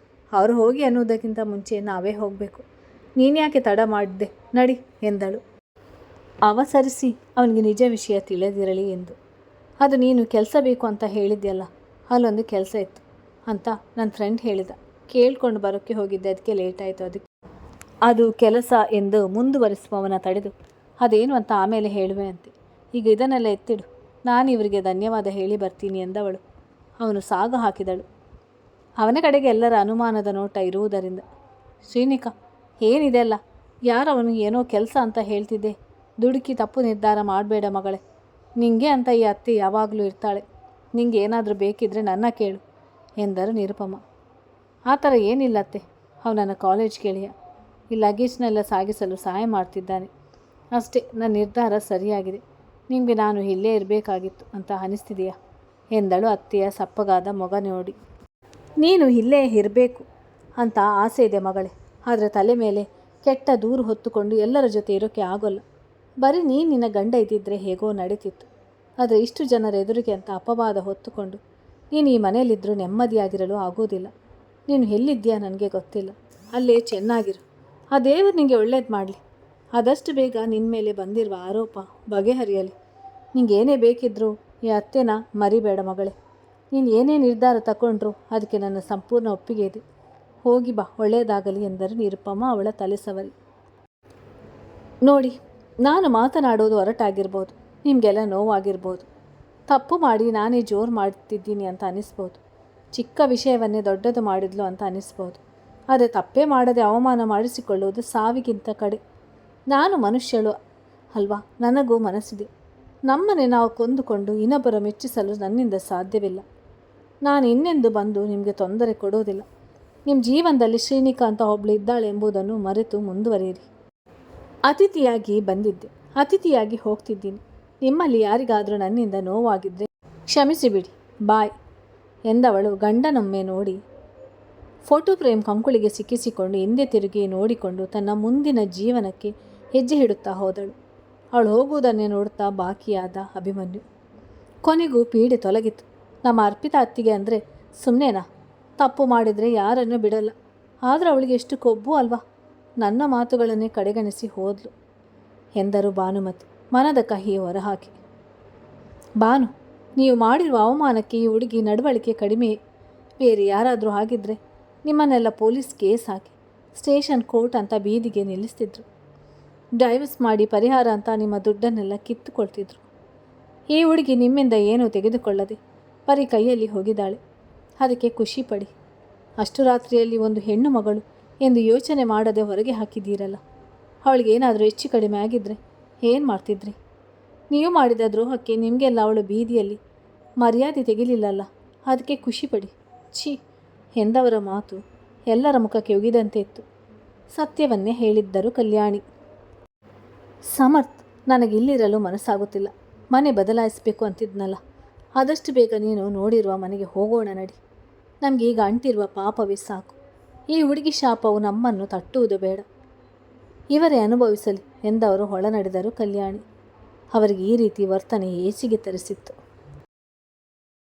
ಅವರು ಹೋಗಿ ಅನ್ನೋದಕ್ಕಿಂತ ಮುಂಚೆ ನಾವೇ ಹೋಗಬೇಕು. ನೀನು ಯಾಕೆ ತಡ ಮಾಡಿದೆ, ನಡಿ ಎಂದಳು. ಅವಸರಿಸಿ ಅವನಿಗೆ ನಿಜ ವಿಷಯ ತಿಳಿದಿರಲಿ ಎಂದು. ಅದು ನೀನು ಕೆಲಸ ಬೇಕು ಅಂತ ಹೇಳಿದ್ಯಲ್ಲ, ಅಲ್ಲೊಂದು ಕೆಲಸ ಇತ್ತು ಅಂತ ನನ್ನ ಫ್ರೆಂಡ್ ಹೇಳಿದ, ಕೇಳ್ಕೊಂಡು ಬರೋಕ್ಕೆ ಹೋಗಿದ್ದೆ, ಅದಕ್ಕೆ ಲೇಟ್ ಆಯಿತು. ಅದಕ್ಕೆ ಅದು ಕೆಲಸ ಎಂದು ಮುಂದುವರಿಸುವವನ ತಡೆದು, ಅದೇನು ಅಂತ ಆಮೇಲೆ ಹೇಳುವೆ ಅಂತೆ. ಈಗ ಇದನ್ನೆಲ್ಲ ಎತ್ತಿಡು, ನಾನು ಇವರಿಗೆ ಧನ್ಯವಾದ ಹೇಳಿ ಬರ್ತೀನಿ ಎಂದವಳು. ಅವನು ಸಾಗ ಹಾಕಿದಳು. ಅವನ ಕಡೆಗೆ ಎಲ್ಲರ ಅನುಮಾನದ ನೋಟ ಇರುವುದರಿಂದ. ಶ್ರೀನಿಕಾ, ಏನಿದೆ ಅಲ್ಲ, ಯಾರವನು ಏನೋ ಕೆಲಸ ಅಂತ ಹೇಳ್ತಿದ್ದೆ, ದುಡುಕಿ ತಪ್ಪು ನಿರ್ಧಾರ ಮಾಡಬೇಡ ಮಗಳೇ. ನಿಂಗೆ ಅಂತ ಈ ಅತ್ತೆ ಯಾವಾಗಲೂ ಇರ್ತಾಳೆ. ನಿಂಗೆ ಏನಾದರೂ ಬೇಕಿದ್ದರೆ ನನ್ನ ಕೇಳು ಎಂದರು ನಿರುಪಮ. ಆ ಥರ ಏನಿಲ್ಲತ್ತೆ, ಅವು ನನ್ನ ಕಾಲೇಜ್ ಗೆಳೆಯ. ಈ ಲಗೇಜ್ನೆಲ್ಲ ಸಾಗಿಸಲು ಸಹಾಯ ಮಾಡ್ತಿದ್ದಾನೆ ಅಷ್ಟೇ. ನನ್ನ ನಿರ್ಧಾರ ಸರಿಯಾಗಿದೆ. ನಿಮಗೆ ನಾನು ಇಲ್ಲೇ ಇರಬೇಕಾಗಿತ್ತು ಅಂತ ಅನಿಸ್ತಿದೆಯಾ ಎಂದಳು ಅತ್ತೆಯ ಸಪ್ಪಗಾದ ಮೊಗ ನೋಡಿ. ನೀನು ಇಲ್ಲೇ ಇರಬೇಕು ಅಂತ ಆಸೆ ಇದೆ ಮಗಳೇ, ಆದರೆ ತಲೆ ಮೇಲೆ ಕೆಟ್ಟ ದೂರು ಹೊತ್ತುಕೊಂಡು ಎಲ್ಲರ ಜೊತೆ ಇರೋಕ್ಕೆ ಆಗೋಲ್ಲ. ಬರೀ ನೀನು ನಿನ್ನ ಗಂಡ ಇದ್ದಿದ್ದರೆ ಹೇಗೋ ನಡೀತಿತ್ತು. ಆದರೆ ಇಷ್ಟು ಜನರ ಎದುರಿಗೆ ಅಂತ ಅಪವಾದ ಹೊತ್ತುಕೊಂಡು ನೀನು ಈ ಮನೆಯಲ್ಲಿದ್ದರೂ ನೆಮ್ಮದಿಯಾಗಿರಲು ಆಗೋದಿಲ್ಲ. ನೀನು ಎಲ್ಲಿದ್ದೀಯಾ ನನಗೆ ಗೊತ್ತಿಲ್ಲ. ಅಲ್ಲೇ ಚೆನ್ನಾಗಿರು. ಆ ದೇವರು ನಿನಗೆ ಒಳ್ಳೇದು ಮಾಡಲಿ. ಆದಷ್ಟು ಬೇಗ ನಿನ್ನ ಮೇಲೆ ಬಂದಿರುವ ಆರೋಪ ಬಗೆಹರಿಯಲಿ. ನಿಂಗೇನೇ ಬೇಕಿದ್ದರೂ ಈ ಅತ್ತೆನ ಮರಿಬೇಡ ಮಗಳೇ. ನೀನು ಏನೇ ನಿರ್ಧಾರ ತಗೊಂಡ್ರು ಅದಕ್ಕೆ ನನ್ನ ಸಂಪೂರ್ಣ ಒಪ್ಪಿಗೆ ಇದೆ. ಹೋಗಿ ಬಾ, ಒಳ್ಳೆಯದಾಗಲಿ ಎಂದರು ನಿರುಪಮ ಅವಳ ತಲೆ ಸವರಿ. ನೋಡಿ, ನಾನು ಮಾತನಾಡೋದು ಹೊರಟಾಗಿರ್ಬೋದು, ನಿಮಗೆಲ್ಲ ನೋವಾಗಿರ್ಬೋದು. ತಪ್ಪು ಮಾಡಿ ನಾನೇ ಜೋರು ಮಾಡ್ತಿದ್ದೀನಿ ಅಂತ ಅನಿಸ್ಬೋದು. ಚಿಕ್ಕ ವಿಷಯವನ್ನೇ ದೊಡ್ಡದು ಮಾಡಿದ್ಲು ಅಂತ ಅನಿಸ್ಬೋದು. ಆದರೆ ತಪ್ಪೇ ಮಾಡದೆ ಅವಮಾನ ಮಾಡಿಸಿಕೊಳ್ಳುವುದು ಸಾವಿಗಿಂತ ಕಡೆ. ನಾನು ಮನುಷ್ಯಳು ಅಲ್ವಾ, ನನಗೂ ಮನಸ್ಸಿದೆ. ನಮ್ಮನೆ ನಾವು ಕೊಂದುಕೊಂಡು ಇನ್ನೊಬ್ಬರ ಮೆಚ್ಚಿಸಲು ನನ್ನಿಂದ ಸಾಧ್ಯವಿಲ್ಲ. ನಾನು ಇನ್ನೆಂದು ಬಂದು ನಿಮಗೆ ತೊಂದರೆ ಕೊಡೋದಿಲ್ಲ. ನಿಮ್ಮ ಜೀವನದಲ್ಲಿ ಶ್ರೀನಿಕಾ ಅಂತ ಒಬ್ಬಳು ಇದ್ದಾಳೆ ಎಂಬುದನ್ನು ಮರೆತು ಮುಂದುವರಿಯಿರಿ. ಅತಿಥಿಯಾಗಿ ಬಂದಿದ್ದೆ, ಅತಿಥಿಯಾಗಿ ಹೋಗ್ತಿದ್ದೀನಿ. ನಿಮ್ಮಲ್ಲಿ ಯಾರಿಗಾದರೂ ನನ್ನಿಂದ ನೋವಾಗಿದ್ದರೆ ಕ್ಷಮಿಸಿಬಿಡಿ, ಬಾಯ್ ಎಂದವಳು ಗಂಡನೊಮ್ಮೆ ನೋಡಿ ಫೋಟೋ ಫ್ರೇಮ್ ಕಂಕುಳಿಗೆ ಸಿಕ್ಕಿಸಿಕೊಂಡು ಹಿಂದೆ ತಿರುಗಿ ನೋಡಿಕೊಂಡು ತನ್ನ ಮುಂದಿನ ಜೀವನಕ್ಕೆ ಹೆಜ್ಜೆ ಇಡುತ್ತಾ ಹೋದಳು. ಅವಳು ಹೋಗುವುದನ್ನೇ ನೋಡುತ್ತಾ ಬಾಕಿಯಾದ ಅಭಿಮನ್ಯು. ಕೊನೆಗೂ ಪೀಡೆ ತೊಲಗಿತು. ನಮ್ಮ ಅರ್ಪಿತಾ ಅತ್ತಿಗೆ ಅಂದರೆ ಸುಮ್ಮನೆನಾ? ತಪ್ಪು ಮಾಡಿದರೆ ಯಾರನ್ನೂ ಬಿಡಲ್ಲ. ಆದರೆ ಅವಳಿಗೆ ಎಷ್ಟು ಕೊಬ್ಬು ಅಲ್ವಾ? ನನ್ನ ಮಾತುಗಳನ್ನೇ ಕಡೆಗಣಿಸಿ ಹೋದ್ಲು ಎಂದರು ಭಾನುಮತಿ ಮನದ ಕಹಿ ಹೊರಹಾಕಿ. ಭಾನು, ನೀವು ಮಾಡಿರುವ ಅವಮಾನಕ್ಕೆ ಈ ಹುಡುಗಿ ನಡವಳಿಕೆ ಕಡಿಮೆಯೇ. ಬೇರೆ ಯಾರಾದರೂ ಆಗಿದ್ದರೆ ನಿಮ್ಮನ್ನೆಲ್ಲ ಪೊಲೀಸ್ ಕೇಸ್ ಹಾಕಿ ಸ್ಟೇಷನ್ ಕೋರ್ಟ್ ಅಂತ ಬೀದಿಗೆ ನಿಲ್ಲಿಸ್ತಿದ್ರು. ಡೈವರ್ಸ್ ಮಾಡಿ ಪರಿಹಾರ ಅಂತ ನಿಮ್ಮ ದುಡ್ಡನ್ನೆಲ್ಲ ಕಿತ್ತುಕೊಳ್ತಿದ್ರು. ಈ ಹುಡುಗಿ ನಿಮ್ಮಿಂದ ಏನೂ ತೆಗೆದುಕೊಳ್ಳದೆ ಬರೀ ಕೈಯಲ್ಲಿ ಹೋಗಿದ್ದಾಳೆ. ಅದಕ್ಕೆ ಖುಷಿ ಪಡಿ. ಅಷ್ಟು ರಾತ್ರಿಯಲ್ಲಿ ಒಂದು ಹೆಣ್ಣು ಮಗಳು ಎಂದು ಯೋಚನೆ ಮಾಡದೆ ಹೊರಗೆ ಹಾಕಿದ್ದೀರಲ್ಲ. ಅವಳಿಗೆ ಏನಾದರೂ ಹೆಚ್ಚು ಕಡಿಮೆ ಆಗಿದ್ದರೆ ಏನು ಮಾಡ್ತಿದ್ರಿ? ನೀವು ಮಾಡಿದ ದ್ರೋಹಕ್ಕೆ ನಿಮಗೆಲ್ಲ ಅವಳು ಬೀದಿಯಲ್ಲಿ ಮರ್ಯಾದೆ ತೆಗಿಲಿಲ್ಲಲ್ಲ, ಅದಕ್ಕೆ ಖುಷಿ ಪಡಿ. ಛೀ ಎಂದವರ ಮಾತು ಎಲ್ಲರ ಮುಖಕ್ಕೆ ಉಗಿದಂತೆ ಇತ್ತು. ಸತ್ಯವನ್ನೇ ಹೇಳಿದ್ದರು ಕಲ್ಯಾಣಿ. ಸಮರ್ಥ್, ನನಗಿಲ್ಲಿರಲು ಮನಸ್ಸಾಗುತ್ತಿಲ್ಲ. ಮನೆ ಬದಲಾಯಿಸಬೇಕು ಅಂತಿದ್ನಲ್ಲ, ಆದಷ್ಟು ಬೇಗ ನೀನು ನೋಡಿರುವ ಮನೆಗೆ ಹೋಗೋಣ ನಡಿ. ನಮಗೆ ಈಗ ಅಂಟಿರುವ ಪಾಪವೇ ಸಾಕು. ಈ ಹುಡುಗಿ ಶಾಪವು ನಮ್ಮನ್ನು ತಟ್ಟುವುದು ಬೇಡ, ಇವರೇ ಅನುಭವಿಸಲಿ ಎಂದವರು ಹೊಳನಡೆದರು ಕಲ್ಯಾಣಿ. ಅವರಿಗೆ ಈ ರೀತಿ ವರ್ತನೆ ಏಚಿಗೆ ತರಿಸಿತ್ತು.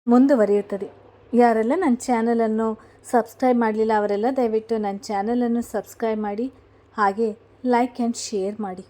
ಮುಂದುವರಿಯುತ್ತದೆ. ಯಾರೆಲ್ಲ ನನ್ನ ಚಾನಲನ್ನು ಸಬ್ಸ್ಕ್ರೈಬ್ ಮಾಡಲಿಲ್ಲ ಅವರೆಲ್ಲ ದಯವಿಟ್ಟು ನನ್ನ ಚಾನಲನ್ನು ಸಬ್ಸ್ಕ್ರೈಬ್ ಮಾಡಿ, ಹಾಗೆ ಲೈಕ್ ಆ್ಯಂಡ್ ಶೇರ್ ಮಾಡಿ.